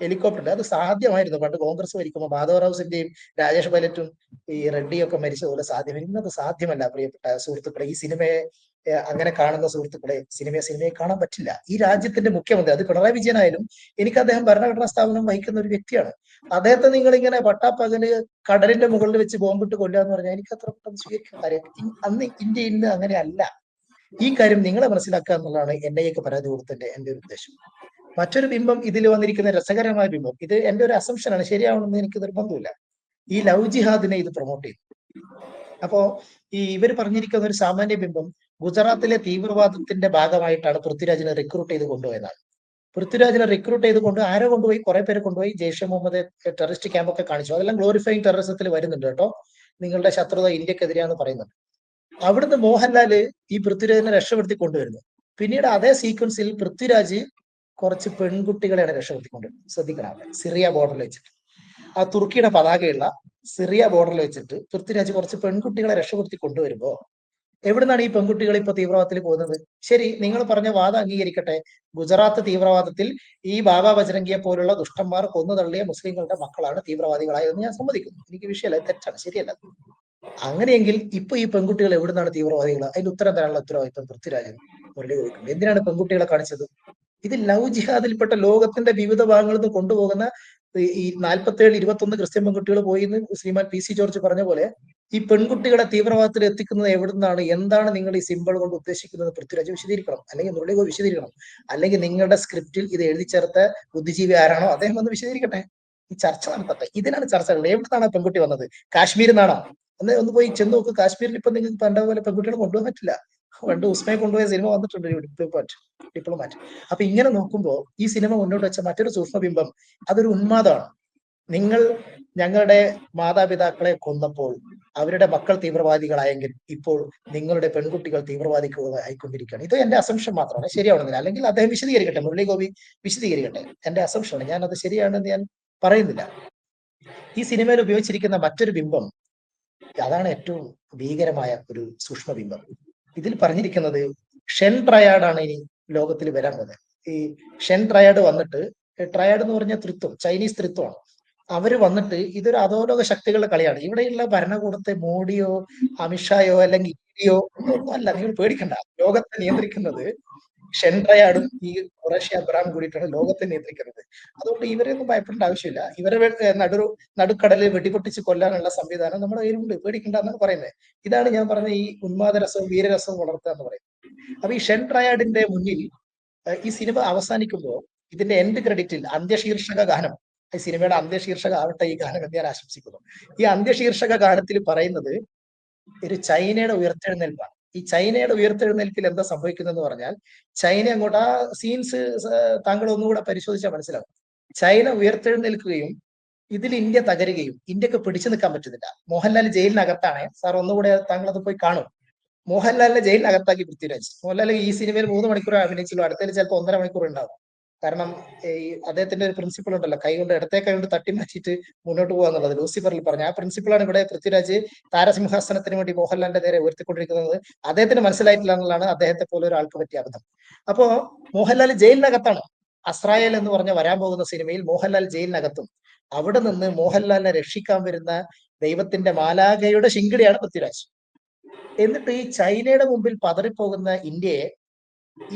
B: ഹെലികോപ്റ്ററിൽ. അത് സാധ്യമായിരുന്നു പണ്ട് കോൺഗ്രസ് ഭരിക്കുമ്പോൾ. മാധവറാവു സിന്റെയും രാജേഷ് പൈലറ്റും ഈ റെഡ്ഡിയും ഒക്കെ മരിച്ചതുപോലെ സാധ്യമായി. ഇന്നത് സാധ്യമല്ല പ്രിയപ്പെട്ട സുഹൃത്തുക്കളെ. ഈ സിനിമയെ അങ്ങനെ കാണുന്ന സുഹൃത്തുക്കളെ, സിനിമയെ കാണാൻ പറ്റില്ല. ഈ രാജ്യത്തിന്റെ മുഖ്യമന്ത്രി, അത് പിണറായി വിജയനായാലും, എനിക്ക് അദ്ദേഹം ഭരണഘടനാ സ്ഥാപനം വഹിക്കുന്ന ഒരു വ്യക്തിയാണ്. അദ്ദേഹത്തെ നിങ്ങൾ ഇങ്ങനെ പട്ടാപ്പകല് കടലിന്റെ മുകളിൽ വെച്ച് ബോംബിട്ട് കൊല്ലുക എന്ന് പറഞ്ഞാൽ എനിക്ക് അത്ര പെട്ടെന്ന് സ്വീകരിക്കാൻ കാര്യം. അന്ന് ഇന്ത്യ ഇന്ന് അങ്ങനെയല്ല. ഈ കാര്യം നിങ്ങളെ മനസ്സിലാക്കുക എന്നുള്ളതാണ് NIAക്ക് പരാതി കൊടുത്തതിന്റെ എന്റെ ഒരു ഉദ്ദേശം. മറ്റൊരു ബിംബം ഇതിൽ വന്നിരിക്കുന്ന രസകരമായ ബിംബം, ഇത് എന്റെ ഒരു അസംഷനാണ്, ശരിയാവണമെന്ന് എനിക്ക് നിർബന്ധമില്ല. ഈ ലവ് ജിഹാദിനെ ഇത് പ്രൊമോട്ട് ചെയ്തു. അപ്പോ ഇവർ പറഞ്ഞിരിക്കുന്ന ഒരു സാമാന്യ ബിംബം ഗുജറാത്തിലെ തീവ്രവാദത്തിന്റെ ഭാഗമായിട്ടാണ് പൃഥ്വിരാജിനെ റിക്രൂട്ട് ചെയ്ത് കൊണ്ടുപോയതാണ്. പൃഥ്വിരാജിനെ റിക്രൂട്ട് ചെയ്ത് കൊണ്ട് ആരോ കൊണ്ടുപോയി, കുറെ പേര് കൊണ്ടുപോയി ജെയ്ഷെ മുഹമ്മദ് ടെററിസ്റ്റ് ക്യാമ്പൊക്കെ കാണിച്ചു. അതെല്ലാം ഗ്ലോറിഫൈങ് ടെററിസത്തിൽ വരുന്നുണ്ട് കേട്ടോ. നിങ്ങളുടെ ശത്രുത ഇന്ത്യക്കെതിരെയാണെന്ന് പറയുന്നുണ്ട്. അവിടുന്ന് മോഹൻലാല് ഈ പൃഥ്വിരാജിനെ രക്ഷപ്പെടുത്തി കൊണ്ടുവരുന്നു. പിന്നീട് അതേ സീക്വൻസിൽ പൃഥ്വിരാജ് കുറച്ച് പെൺകുട്ടികളെയാണ് രക്ഷപ്പെടുത്തിക്കൊണ്ടിരുന്നത്. ശ്രദ്ധിക്കണം, അവിടെ സിറിയ ബോർഡറിൽ വെച്ചിട്ട്, ആ തുർക്കിയുടെ പതാകയുള്ള സിറിയ ബോർഡറിൽ വെച്ചിട്ട് പൃഥ്വിരാജ് കുറച്ച് പെൺകുട്ടികളെ രക്ഷപ്പെടുത്തി കൊണ്ടുവരുമ്പോ എവിടുന്നാണ് ഈ പെൺകുട്ടികൾ ഇപ്പൊ തീവ്രവാദത്തിൽ പോകുന്നത്? ശരി, നിങ്ങൾ പറഞ്ഞ വാദം അംഗീകരിക്കട്ടെ. ഗുജറാത്ത് തീവ്രവാദത്തിൽ ഈ ബാബ ബജരംഗിയെ പോലുള്ള ദുഷ്ടന്മാർ കൊന്നു തള്ളിയ മുസ്ലിങ്ങളുടെ മക്കളാണ് തീവ്രവാദികളായതെന്ന് ഞാൻ സമ്മതിക്കുന്നു. എനിക്ക് വിഷയമല്ല, തെറ്റാണ്, ശരിയല്ല. അങ്ങനെയെങ്കിൽ ഇപ്പൊ ഈ പെൺകുട്ടികൾ എവിടുന്നാണ് തീവ്രവാദികൾ? അതിന് ഉത്തരം തരാനുള്ള ഉത്തരവാദിത്വം പൃഥ്വിരാജൻ മുരളി ചോദിക്കുന്നത്. എന്തിനാണ് പെൺകുട്ടികളെ കാണിച്ചത്? ഇത് ലവ് ജിഹാദിൽപ്പെട്ട ലോകത്തിന്റെ വിവിധ ഭാഗങ്ങളിൽ നിന്ന് കൊണ്ടുപോകുന്ന ഈ 47 21 ക്രിസ്ത്യൻ പെൺകുട്ടികൾ പോയി എന്ന് ശ്രീമാൻ PC ജോർജ് പറഞ്ഞ പോലെ ഈ പെൺകുട്ടികളെ തീവ്രവാദത്തിൽ എത്തിക്കുന്നത് എവിടുന്നാണ്, എന്താണ് നിങ്ങൾ ഈ സിമ്പിൾ കൊണ്ട് ഉദ്ദേശിക്കുന്നത്? പൃഥ്വിരാജ് വിശദീകരിക്കണം, അല്ലെങ്കിൽ മുരളി വിശദീകരിക്കണം, അല്ലെങ്കിൽ നിങ്ങളുടെ സ്ക്രിപ്റ്റിൽ ഇത് എഴുതി ചേർത്ത ബുദ്ധിജീവി ആരാണോ അദ്ദേഹം വന്ന് വിശദീകരിക്കട്ടെ. ഈ ചർച്ച നടത്തട്ടെ. ഇതിനാണ് ചർച്ചകൾ. എവിടുന്നാണ് പെൺകുട്ടി വന്നത്? കാശ്മീരിൽ നിന്നാണോ? ഒന്ന് പോയി ചെന്ന് നോക്ക്. കാശ്മീരിൽ ഇപ്പൊ നിങ്ങൾക്ക് പണ്ട പോലെ പെൺകുട്ടികളെ കൊണ്ടുപോകാൻ പറ്റില്ല. പണ്ട് ഉസ്മയെ കൊണ്ടുപോയ സിനിമ വന്നിട്ടുണ്ട്, ഡിപ്ലോമാറ്റ്. അപ്പൊ ഇങ്ങനെ നോക്കുമ്പോൾ ഈ സിനിമ മുന്നോട്ട് വെച്ച മറ്റൊരു സൂക്ഷ്മബിംബം അതൊരു ഉന്മാദമാണ്. നിങ്ങൾ ഞങ്ങളുടെ മാതാപിതാക്കളെ കൊന്നപ്പോൾ അവരുടെ മക്കൾ തീവ്രവാദികളായെങ്കിൽ ഇപ്പോൾ നിങ്ങളുടെ പെൺകുട്ടികൾ തീവ്രവാദികളായിക്കൊണ്ടിരിക്കുകയാണ്. ഇത് എന്റെ അസംഷൻ മാത്രമാണ്, ശരിയാവണമെന്നില്ല. അല്ലെങ്കിൽ അദ്ദേഹം വിശദീകരിക്കട്ടെ, മുരളി ഗോപി വിശദീകരിക്കട്ടെ. എന്റെ അസംഷനാണ്, ഞാൻ അത് ശരിയാണെന്ന് ഞാൻ പറയുന്നില്ല. ഈ സിനിമയിൽ ഉപയോഗിച്ചിരിക്കുന്ന മറ്റൊരു ബിംബം, അതാണ് ഏറ്റവും ഭീകരമായ ഒരു സൂക്ഷ്മബിംബം. ഇതിൽ പറഞ്ഞിരിക്കുന്നത് ഷെൻ ട്രയാഡാണ് ഇനി ലോകത്തിൽ വരാൻ പോകുന്നത്. ഈ ഷെൻ ട്രയാഡ് വന്നിട്ട്, ട്രയാഡ് എന്ന് പറഞ്ഞ ത്രിത്വം, ചൈനീസ് ത്രിത്വമാണ്. അവര് വന്നിട്ട് ഇതൊരു അധോലോക ശക്തികളുടെ കളിയാണ്. ഇവിടെയുള്ള ഭരണകൂടത്തെ മോഡിയോ അമിത്ഷായോ അല്ലെങ്കിൽ ഇന്ത്യയോ ഒന്നും അല്ല, നിങ്ങൾ പേടിക്കണ്ട. ലോകത്തെ നിയന്ത്രിക്കുന്നത് ഷെൻ ട്രയാഡും ഈ ഖുറേഷി അബ്രഹാം കൂടിയിട്ടാണ് ലോകത്തെ നിയന്ത്രിക്കുന്നത്. അതുകൊണ്ട് ഇവരെയൊന്നും ഭയപ്പെടേണ്ട ആവശ്യമില്ല. ഇവരെ നടുക്കടലിൽ വെടിപൊട്ടിച്ച് കൊല്ലാനുള്ള സംവിധാനം നമ്മുടെ കയ്യിലുണ്ട്, പേടിക്കണ്ട എന്നാണ് പറയുന്നത്. ഇതാണ് ഞാൻ പറഞ്ഞ ഈ ഉന്മാദരസവും വീരരസവും വളർത്തുക എന്ന് പറയുന്നത്. അപ്പൊ ഈ ഷെൻ ട്രയാഡിന്റെ മുന്നിൽ ഈ സിനിമ അവസാനിക്കുമ്പോൾ ഇതിന്റെ എൻഡ് ക്രെഡിറ്റിൽ അന്ത്യശീർഷക ഗാനം, ഈ സിനിമയുടെ അന്ത്യശീർഷക ആവട്ടെ ഈ ഗാനം എന്ന് ഞാൻ ആശംസിക്കുന്നു. ഈ അന്ത്യശീർഷക ഗാനത്തിൽ പറയുന്നത് ഒരു ചൈനയുടെ ഉയർത്തെഴുന്നേൽപ്പാണ്. ഈ ചൈനയുടെ ഉയർത്തെഴുന്നേൽപ്പിൽ എന്താ സംഭവിക്കുന്നതെന്ന് പറഞ്ഞാൽ, ചൈന അങ്ങോട്ട് ആ സീൻസ് താങ്കൾ ഒന്നുകൂടെ പരിശോധിച്ചാൽ മനസ്സിലാവും. ചൈന ഉയർത്തെഴുന്നേൽക്കുകയും ഇതിൽ ഇന്ത്യ തകരുകയും, ഇന്ത്യക്ക് പിടിച്ചു നിൽക്കാൻ പറ്റുന്നില്ല. മോഹൻലാൽ ജയിലിനകത്താണ്. സാർ ഒന്നുകൂടെ താങ്കൾ അത് പോയി കാണും. മോഹൻലാലിനെ ജയിലിനകത്താക്കി പൃഥ്വിരാജ്. മോഹൻലാൽ ഈ സിനിമയിൽ 3 മണിക്കൂർ അഭിനയിച്ചുള്ളൂ, അടുത്തതിൽ ചിലപ്പോൾ 1.5 മണിക്കൂർ ഉണ്ടാവും. കാരണം ഈ അദ്ദേഹത്തിന്റെ ഒരു പ്രിൻസിപ്പിൾ ഉണ്ടല്ലോ, ഇടത്തെ കൈ കൊണ്ട് തട്ടി മാറ്റിയിട്ട് മുന്നോട്ട് പോകുക എന്നുള്ളത്. ലൂസിഫറിൽ പറഞ്ഞ ആ പ്രിൻസിപ്പിളാണ് ഇവിടെ പൃഥ്വിരാജ് താരസിംഹാസനത്തിന് വേണ്ടി മോഹൻലാലിന്റെ നേരെ ഉയർത്തിക്കൊണ്ടിരിക്കുന്നത്. അദ്ദേഹത്തിന് മനസ്സിലായിട്ടില്ല എന്നുള്ളതാണ് അദ്ദേഹത്തെ പോലെ ഒരാൾക്ക് പറ്റിയ അബദ്ധം. അപ്പോ മോഹൻലാൽ ജയിലിനകത്താണ്. അസ്രായേൽ എന്ന് പറഞ്ഞ വരാൻ പോകുന്ന സിനിമയിൽ മോഹൻലാൽ ജയിലിനകത്തും അവിടെ നിന്ന് മോഹൻലാലിനെ രക്ഷിക്കാൻ വരുന്ന ദൈവത്തിന്റെ മാലാഖയുടെ ശിങ്കിടിയാണ് പൃഥ്വിരാജ്. എന്നിട്ട് ഈ ചൈനയുടെ മുമ്പിൽ പതറിപ്പോകുന്ന ഇന്ത്യയെ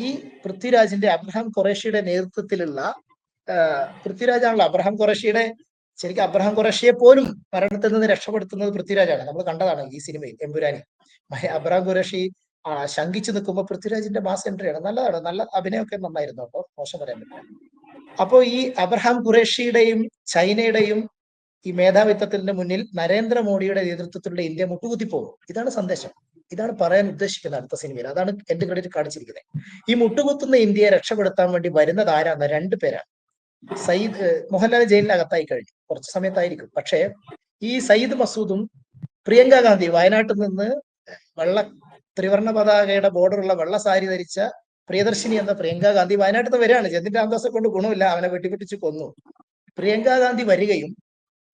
B: ഈ പൃഥ്വിരാജിന്റെ അബ്രഹാം ഖുറേഷിയുടെ നേതൃത്വത്തിലുള്ള പൃഥ്വിരാജാണല്ലോ അബ്രഹാം ഖുറേഷിയുടെ, ശരിക്കും അബ്രഹാം ഖുറേഷിയെ പോലും മരണത്തിൽ നിന്ന് രക്ഷപ്പെടുത്തുന്നത് പൃഥ്വിരാജാണ്. നമ്മൾ കണ്ടതാണ് ഈ സിനിമയിൽ എമ്പുരാനി. അബ്രഹാം ഖുറേഷി ശങ്കിച്ചു നിൽക്കുമ്പോൾ പൃഥ്വിരാജിന്റെ മാസ് എൻട്രിയാണ്. നല്ലതാണ്, നല്ല അഭിനയമൊക്കെ നന്നായിരുന്നു കേട്ടോ, മോശം പറയാൻ പറ്റില്ല. അപ്പോ ഈ അബ്രഹാം ഖുറേഷിയുടെയും ചൈനയുടെയും ഈ മേധാവിത്വത്തിന്റെ മുന്നിൽ നരേന്ദ്രമോദിയുടെ നേതൃത്വത്തിലുള്ള ഇന്ത്യ മുട്ടുകുത്തിപ്പോകും. ഇതാണ് സന്ദേശം, ഇതാണ് പറയാൻ ഉദ്ദേശിക്കുന്നത് അടുത്ത സിനിമയിൽ. അതാണ് എന്റെ ക്രെഡിറ്റ് കാണിച്ചിരിക്കുന്നത്. ഈ മുട്ടുകുത്തുന്ന ഇന്ത്യയെ രക്ഷപ്പെടുത്താൻ വേണ്ടി വരുന്നത് ആരാന്ന്? 2 പേരാണ്. മോഹൻലാൽ ജയിലിനകത്തായി കഴിഞ്ഞു, കുറച്ച് സമയത്തായിരിക്കും. പക്ഷേ ഈ സയ്യിദ് മസൂദും പ്രിയങ്ക ഗാന്ധി, വയനാട്ടിൽ നിന്ന് ത്രിവർണ്ണ പതാകയുടെ ബോർഡറുള്ള വെള്ള സാരി ധരിച്ച പ്രിയദർശിനി എന്ന പ്രിയങ്ക ഗാന്ധി വയനാട്ടിൽ നിന്ന് വരികയാണ്. ജതിൻ രാംദാസെ കൊണ്ട് ഗുണമില്ല, അവനെ വെട്ടിപ്പിടിച്ച് കൊന്നു. പ്രിയങ്ക ഗാന്ധി വരികയും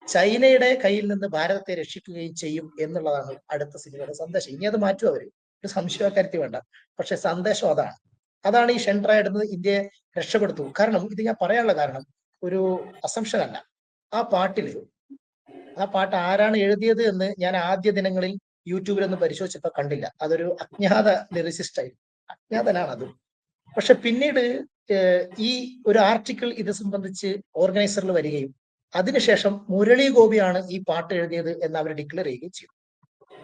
B: ചൈനയുടെ കയ്യിൽ നിന്ന് ഭാരതത്തെ രക്ഷിക്കുകയും ചെയ്യും എന്നുള്ളതാണ് അടുത്ത സിനിമയുടെ സന്ദേശം. ഇനി അത് മാറ്റും അവര്, ഒരു സംശയക്കാര്യത്തിൽ വേണ്ട. പക്ഷെ സന്ദേശം അതാണ് ഈ ഷെൻ ട്രയാഡ് ഇന്ത്യയെ രക്ഷപ്പെടുത്തു. കാരണം ഇത് ഞാൻ പറയാനുള്ള കാരണം ഒരു അസംഷൻ അല്ല. ആ പാട്ട് ആരാണ് എഴുതിയത് എന്ന് ഞാൻ ആദ്യ ദിനങ്ങളിൽ യൂട്യൂബിൽ ഒന്ന് പരിശോധിച്ചപ്പോ കണ്ടില്ല. അതൊരു അജ്ഞാത ലിറിസിസ്റ്റ് ആയിരുന്നു, അജ്ഞാതനാണ് അത്. പക്ഷെ പിന്നീട് ഈ ഒരു ആർട്ടിക്കിൾ ഇത് സംബന്ധിച്ച് ഓർഗനൈസറിൽ വരികയും അതിനുശേഷം മുരളി ഗോപിയാണ് ഈ പാട്ട് എഴുതിയത് എന്ന് അവർ ഡിക്ലെയർ ചെയ്യുകയും ചെയ്തു.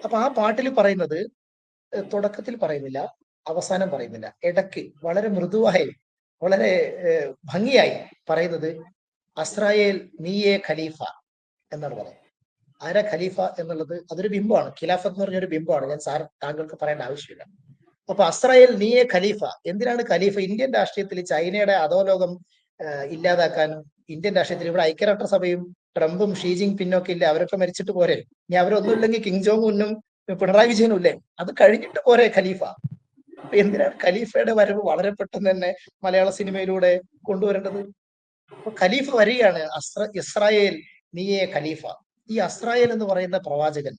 B: അപ്പൊ ആ പാട്ടിൽ പറയുന്നത് തുടക്കത്തിൽ പറയുന്നില്ല, അവസാനം പറയുന്നില്ല, ഇടയ്ക്ക് വളരെ മൃദുവായി വളരെ ഭംഗിയായി പറയുന്നത് അസ്രായേൽ നീയേ ഖലീഫ എന്നാണ് പറയുന്നത്. ആരാ ഖലീഫ എന്നുള്ളത് അതൊരു ബിംബമാണ്. ഖിലാഫത്ത് എന്ന് പറഞ്ഞൊരു ബിംബമാണ്. ഞാൻ താങ്കൾക്ക് പറയേണ്ട ആവശ്യമില്ല. അപ്പൊ അസ്രായേൽ നീയേ ഖലീഫ. എന്തിനാണ് ഖലീഫ? ഇന്ത്യൻ രാഷ്ട്രീയത്തിൽ ചൈനയുടെ അധോലോകം ഇല്ലാതാക്കാനും, ഇന്ത്യൻ രാഷ്ട്രീയത്തിൽ ഇവിടെ ഐക്യരാഷ്ട്രസഭയും ട്രംപും ഷീ ജിങ് പിന്നൊക്കെ ഇല്ലേ, അവരൊക്കെ മരിച്ചിട്ട് പോരെ? ഇനി അവരൊന്നുമില്ലെങ്കിൽ കിങ് ജോങ് ഉന്നും പിണറായി വിജയനും ഇല്ലേ? അത് കഴിഞ്ഞിട്ട് പോരെ ഖലീഫ? എന്തിനാണ് ഖലീഫയുടെ വരവ് വളരെ പെട്ടെന്ന് തന്നെ മലയാള സിനിമയിലൂടെ കൊണ്ടുവരേണ്ടത്? അപ്പൊ ഖലീഫ വരികയാണ്, ഇസ്രായേൽ നീയേ ഖലീഫ. ഈ അസ്രായേൽ എന്ന് പറയുന്ന പ്രവാചകൻ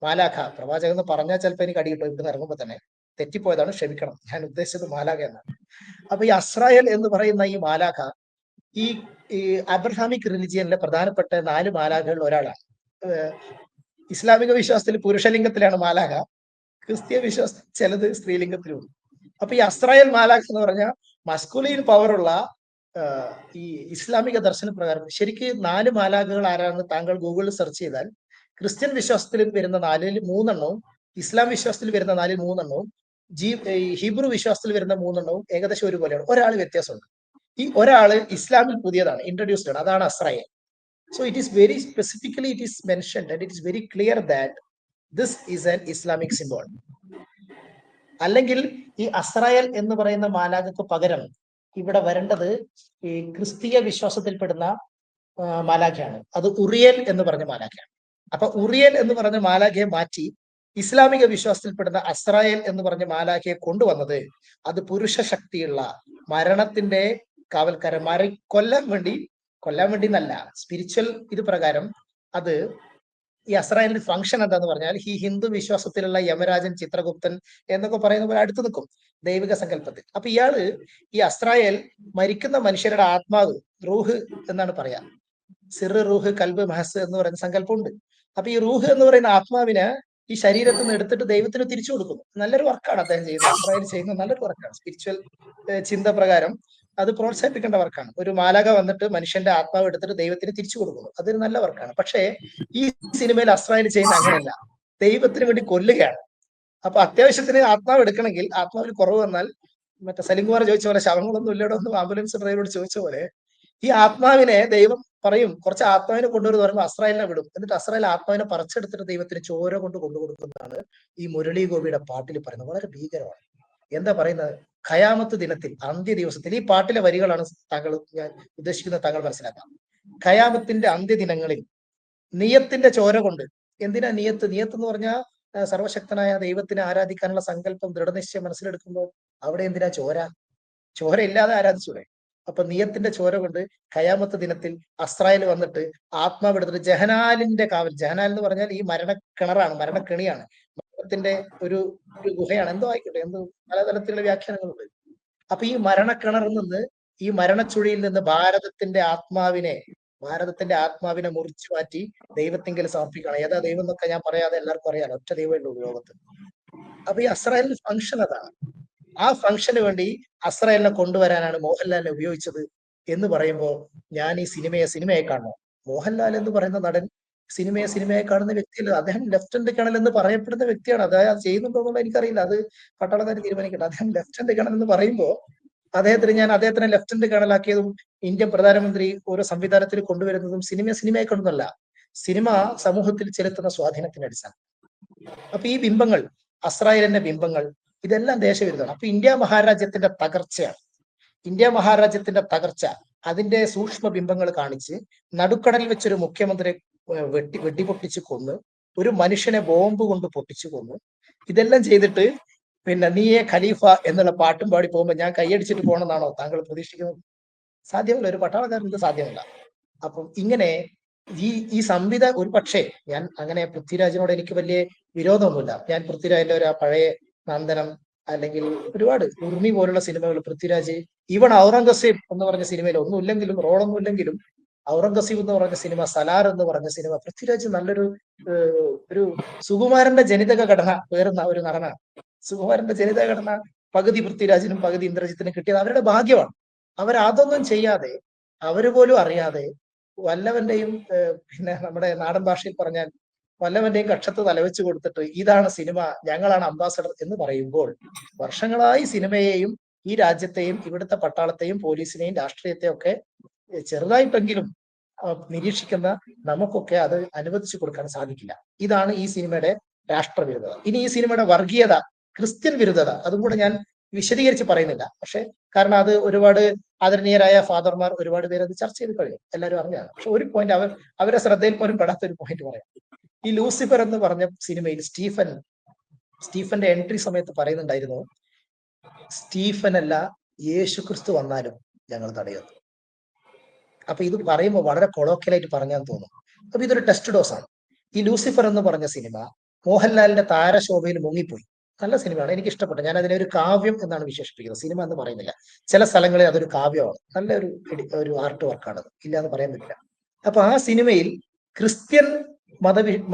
B: മാലാഖ. പ്രവാചകൻ എന്ന് പറഞ്ഞാൽ ചിലപ്പോൾ എനിക്ക് അടികിട്ടോ, ഇവിടുന്ന് ഇറങ്ങുമ്പോൾ തന്നെ തെറ്റിപ്പോയതാണ്, ക്ഷമിക്കണം. ഞാൻ ഉദ്ദേശിച്ചത് മാലാഖ എന്നാണ്. അപ്പൊ ഈ അസ്രായേൽ എന്ന് പറയുന്ന ഈ മാലാഖ ഈ അബ്രഹാമിക് റിലിജിയനിലെ പ്രധാനപ്പെട്ട 4 മാലാഖകളിൽ ഒരാളാണ്. ഇസ്ലാമിക വിശ്വാസത്തിൽ പുരുഷലിംഗത്തിലാണ് മാലാഖ, ക്രിസ്തീയ വിശ്വാസത്തിൽ ചിലത് സ്ത്രീലിംഗത്തിലുണ്ട്. അപ്പൊ ഈ അസ്രായേൽ മാലാഖ എന്ന് പറഞ്ഞാൽ മസ്കുലീൻ പവറുള്ള ഈ ഇസ്ലാമിക ദർശനപ്രകാരം ശരിക്ക് 4 മാലാഖകൾ ആരാണെന്ന് താങ്കൾ ഗൂഗിളിൽ സെർച്ച് ചെയ്താൽ ക്രിസ്ത്യൻ വിശ്വാസത്തിൽ വരുന്ന 4-ൽ 3 എണ്ണവും, ഇസ്ലാം വിശ്വാസത്തിൽ വരുന്ന 4-ൽ 3 എണ്ണവും, ഹീബ്രു വിശ്വാസത്തിൽ വരുന്ന 3 എണ്ണവും ഏകദേശം ഒരുപോലെയാണ്. ഒരാൾ വ്യത്യാസമുണ്ട്. ഈ ഒരാള് ഇസ്ലാമിൽ പുതിയതാണ്, ഇൻട്രൊഡ്യൂസ്ഡ് ആണ്. അതാണ് Azrael. So it is very specifically it is mentioned and it is very clear that this is an Islamic symbol. അല്ലെങ്കിൽ ഈ അസ്രായേൽ എന്ന് പറയുന്ന മാലാഖക്ക് പകരം ഇവിടെ വരേണ്ടത് ഈ ക്രിസ്തീയ വിശ്വാസത്തിൽപ്പെടുന്ന മാലാഖയാണ്. അത് ഉറിയേൽ എന്ന് പറഞ്ഞ മാലാഖയാണ്. അപ്പൊ ഉറിയേൽ എന്ന് പറഞ്ഞ മാലാഖയെ മാറ്റി ഇസ്ലാമിക വിശ്വാസത്തിൽപ്പെടുന്ന അസ്രായേൽ എന്ന് പറഞ്ഞ മാലാഖയെ കൊണ്ടുവന്നത് അത് പുരുഷ ശക്തിയുള്ള മരണത്തിന്റെ കാവൽക്കാരൻ, കൊല്ലാൻ വേണ്ടി എന്നല്ല, സ്പിരിച്വൽ ഇത് പ്രകാരം അത് ഈ അസ്രായേലിന്റെ ഫംഗ്ഷൻ എന്താന്ന് പറഞ്ഞാൽ ഈ ഹിന്ദു വിശ്വാസത്തിലുള്ള യമരാജൻ, ചിത്രഗുപ്തൻ എന്നൊക്കെ പറയുന്ന പോലെ അടുത്ത് നിൽക്കും ദൈവിക സങ്കല്പത്തിൽ. അപ്പൊ ഈ അസ്രായേൽ മരിക്കുന്ന മനുഷ്യരുടെ ആത്മാവ്, റൂഹ് എന്നാണ് പറയാ. സിർ, റൂഹ്, കൽബ്, മഹസ് എന്ന് പറയുന്ന സങ്കല്പമുണ്ട്. അപ്പൊ ഈ റൂഹ് എന്ന് പറയുന്ന ആത്മാവിന് ഈ ശരീരത്തിൽ നിന്ന് എടുത്തിട്ട് ദൈവത്തിന് തിരിച്ചു കൊടുക്കുന്നു. നല്ലൊരു വർക്കാണ് അദ്ദേഹം ചെയ്യുന്നത്, അസ്രായേൽ ചെയ്യുന്ന നല്ലൊരു വർക്കാണ്. സ്പിരിച്വൽ ചിന്ത പ്രകാരം അത് പ്രോത്സാഹിപ്പിക്കേണ്ട വർക്കാണ്. ഒരു മാലാഖ വന്നിട്ട് മനുഷ്യന്റെ ആത്മാവ് എടുത്തിട്ട് ദൈവത്തിന് തിരിച്ചു കൊടുക്കുന്നു, അതൊരു നല്ല വർക്കാണ്. പക്ഷേ ഈ സിനിമയിൽ അസ്രായേൽ ചെയ്യുന്ന അങ്ങനെയല്ല, ദൈവത്തിന് വേണ്ടി കൊല്ലുകയാണ്. അപ്പൊ അത്യാവശ്യത്തിന് ആത്മാവ് എടുക്കണമെങ്കിൽ, ആത്മാവിൽ കുറവ് വന്നാൽ മറ്റേ സലിം കുമാർ ചോദിച്ച പോലെ ശവങ്ങളൊന്നും ഇല്ലടോ എന്ന് ആംബുലൻസ് ഡ്രൈവറോട് ചോദിച്ച പോലെ ഈ ആത്മാവിനെ ദൈവം പറയും കുറച്ച് ആത്മാവിനെ കൊണ്ടുവരുന്ന പറയുമ്പോൾ അസ്രായേലിനെ വിടും. എന്നിട്ട് അസ്രായേൽ ആത്മാവിനെ പറിച്ചെടുത്തിട്ട് ദൈവത്തിന് ചോര കൊണ്ട് കൊണ്ടുകൊടുക്കുന്നതാണ് ഈ മുരളി ഗോപിയുടെ പാട്ടിൽ പറയുന്നത്. വളരെ ഭീകരമാണ്. എന്താ പറയുന്നത്? ഖയാമത്ത് ദിനത്തിൽ, അന്ത്യ ദിവസത്തിൽ, ഈ പാട്ടിലെ വരികളാണ് ഞാൻ ഉദ്ദേശിക്കുന്നത്, താങ്കൾ മനസ്സിലാക്കാം. ഖയാമത്തിന്റെ അന്ത്യദിനങ്ങളിൽ നിയത്തിന്റെ ചോര കൊണ്ട്. എന്തിനാ നിയത്ത് എന്ന് പറഞ്ഞാൽ സർവശക്തനായ ദൈവത്തിനെ ആരാധിക്കാനുള്ള സങ്കല്പം, ദൃഢനിശ്ചയം മനസ്സിലെടുക്കുമ്പോൾ അവിടെ എന്തിനാ ചോര ഇല്ലാതെ ആരാധിച്ചൂടെ? അപ്പൊ നിയത്തിന്റെ ചോര കൊണ്ട് ഖയാമത്ത് ദിനത്തിൽ അസ്രായേൽ വന്നിട്ട് ആത്മാവ് എടുത്തിട്ട് ജഹനാലിന്റെ കാവൽ, ജഹനാൽ എന്ന് പറഞ്ഞാൽ ഈ മരണക്കിണറാണ്, മരണക്കെണിയാണ്, മരണത്തിന്റെ ഒരു ഗുഹയാണ്, എന്തോ ആയിക്കോട്ടെ, പലതരത്തിലുള്ള വ്യാഖ്യാനങ്ങളുണ്ട്. അപ്പൊ ഈ മരണക്കിണറിൽ നിന്ന്, ഈ മരണച്ചുഴിയിൽ നിന്ന് ഭാരതത്തിന്റെ ആത്മാവിനെ മുറിച്ചു മാറ്റി ദൈവത്തിങ്കിൽ സമർപ്പിക്കണം. ഏതാ ദൈവം എന്നൊക്കെ ഞാൻ പറയാതെ എല്ലാവർക്കും അറിയാലോ, ഒറ്റ ദൈവമേ ഉള്ളൂ ലോകത്ത്. അപ്പൊ ഈ അസ്രായേലിന്റെ ഫംഗ്ഷൻ അതാണ്. ആ ഫംഗ്ഷന് വേണ്ടി അസ്രായേലിനെ കൊണ്ടുവരാനാണ് മോഹൻലാലിനെ ഉപയോഗിച്ചത് എന്ന് പറയുമ്പോൾ ഞാൻ ഈ സിനിമയായി കാണണം. മോഹൻലാൽ എന്ന് പറയുന്ന നടൻ സിനിമയായി കാണുന്ന വ്യക്തിയല്ല. അദ്ദേഹം ലെഫ്റ്റനന്റ് കേണൽ എന്ന് പറയപ്പെടുന്ന വ്യക്തിയാണ്. അതായത് ചെയ്യുന്നുണ്ടോ എന്നുള്ള എനിക്കറിയില്ല, അത് പട്ടാളക്കാർ തീരുമാനിക്കട്ടെ. അദ്ദേഹം ലെഫ്റ്റനന്റ് കേണൽ എന്ന് പറയുമ്പോൾ അദ്ദേഹത്തിനെ ലെഫ്റ്റനന്റ് കേണലാക്കിയതും ഇന്ത്യൻ പ്രധാനമന്ത്രി ഓരോ സംവിധാനത്തിൽ കൊണ്ടുവരുന്നതും സിനിമയായി കാണുന്നല്ല, സിനിമ സമൂഹത്തിൽ ചെലുത്തുന്ന സ്വാധീനത്തിന്റെ അടിസ്ഥാനം. അപ്പൊ ഈ ബിംബങ്ങൾ, അസ്രായേലിന്റെ ബിംബങ്ങൾ, ഇതെല്ലാം ദേശവിരുദ്ധമാണ്. അപ്പൊ ഇന്ത്യ മഹാരാജ്യത്തിന്റെ തകർച്ച അതിന്റെ സൂക്ഷ്മ ബിംബങ്ങൾ കാണിച്ച് നടുക്കടലിൽ വെച്ചൊരു മുഖ്യമന്ത്രി വെട്ടിപ്പൊട്ടിച്ച് കൊന്ന്, ഒരു മനുഷ്യനെ ബോംബ് കൊണ്ട് പൊട്ടിച്ചു കൊന്നു, ഇതെല്ലാം ചെയ്തിട്ട് പിന്നെ നീയെ ഖലീഫ എന്നുള്ള പാട്ടും പാടി പോകുമ്പോൾ ഞാൻ കൈയടിച്ചിട്ട് പോകണമെന്നാണോ താങ്കൾ പ്രതീക്ഷിക്കുന്നത്? സാധ്യമല്ല, ഒരു പട്ടാളക്കാരൻ ഇത് സാധ്യമല്ല. അപ്പം ഇങ്ങനെ ഈ ഒരു പക്ഷേ ഞാൻ അങ്ങനെ പൃഥ്വിരാജിനോട് എനിക്ക് വലിയ വിരോധമൊന്നുമില്ല. ഞാൻ പൃഥ്വിരാജിന്റെ ഒരു പഴയ നന്ദനം അല്ലെങ്കിൽ ഒരുപാട് ഉർമി പോലുള്ള സിനിമകൾ പൃഥ്വിരാജ്, ഈവൺ ഔറംഗസീബ് എന്ന് പറഞ്ഞ സിനിമയിൽ റോളൊന്നും ഇല്ലെങ്കിലും ഔറംഗസീബ് എന്ന് പറഞ്ഞ സിനിമ, സലാർ എന്ന് പറഞ്ഞ സിനിമ, പൃഥ്വിരാജ് നല്ലൊരു സുകുമാരന്റെ ജനിതക ഘടന പേറുന്ന ഒരു നടനാണ്. സുകുമാരന്റെ ജനിതക ഘടന പകുതി പൃഥ്വിരാജിനും പകുതി ഇന്ദ്രജിത്തിനും കിട്ടിയത് അവരുടെ ഭാഗ്യമാണ്. അവരതൊന്നും ചെയ്യാതെ, അവര് പോലും അറിയാതെ വല്ലവന്റെയും പിന്നെ നമ്മുടെ നാടൻ ഭാഷയിൽ പറഞ്ഞാൽ വല്ലവന്റെയും കക്ഷത്ത് തലവെച്ച് കൊടുത്തിട്ട് ഇതാണ് സിനിമ, ഞങ്ങളാണ് അംബാസഡർ എന്ന് പറയുമ്പോൾ, വർഷങ്ങളായി സിനിമയെയും ഈ രാജ്യത്തെയും ഇവിടുത്തെ പട്ടാളത്തെയും പോലീസിനെയും രാഷ്ട്രീയത്തെയും ഒക്കെ ചെറുതായിട്ടെങ്കിലും നിരീക്ഷിക്കുന്ന നമുക്കൊക്കെ അത് അനുവദിച്ചു കൊടുക്കാൻ സാധിക്കില്ല. ഇതാണ് ഈ സിനിമയുടെ രാഷ്ട്രവിരുദ്ധത. ഇനി ഈ സിനിമയുടെ വർഗീയത, ക്രിസ്ത്യൻ വിരുദ്ധത, അതും കൂടെ ഞാൻ വിശദീകരിച്ച് പറയുന്നില്ല. പക്ഷെ കാരണം അത് ഒരുപാട് ആദരണീയരായ ഫാദർമാർ ഒരുപാട് പേര് അത് ചർച്ച ചെയ്ത് കഴിയും, എല്ലാവരും അറിഞ്ഞാണ്. പക്ഷെ ഒരു പോയിന്റ് അവരെ ശ്രദ്ധയിൽ പോലും പെടാത്ത ഒരു പോയിന്റ് പറയാം. ഈ ലൂസിഫർ എന്ന് പറഞ്ഞ സിനിമയിൽ സ്റ്റീഫന്റെ എൻട്രി സമയത്ത് പറയുന്നുണ്ടായിരുന്നു, സ്റ്റീഫനല്ല യേശു ക്രിസ്തു വന്നാലും ഞങ്ങൾ തടയുന്നു. അപ്പൊ ഇത് പറയുമ്പോൾ വളരെ കൊളോക്കിയലായിട്ട് പറഞ്ഞാന്ന് തോന്നും. അപ്പൊ ഇതൊരു ടെസ്റ്റ് ഡോസ് ആണ്. ഈ ലൂസിഫർ എന്ന് പറഞ്ഞ സിനിമ മോഹൻലാലിന്റെ താരശോഭയിൽ മുങ്ങിപ്പോയി. നല്ല സിനിമയാണ്, എനിക്ക് ഇഷ്ടപ്പെട്ടു. ഞാൻ അതിനെ ഒരു കാവ്യം എന്നാണ് വിശേഷിപ്പിക്കുന്നത്, സിനിമ എന്ന് പറയുന്നില്ല. ചില സ്ഥലങ്ങളിൽ അതൊരു കാവ്യമാണ്, നല്ലൊരു ആർട്ട് വർക്കാണ്, ഇല്ല എന്ന് പറയാൻ പറ്റില്ല. അപ്പൊ ആ സിനിമയിൽ ക്രിസ്ത്യൻ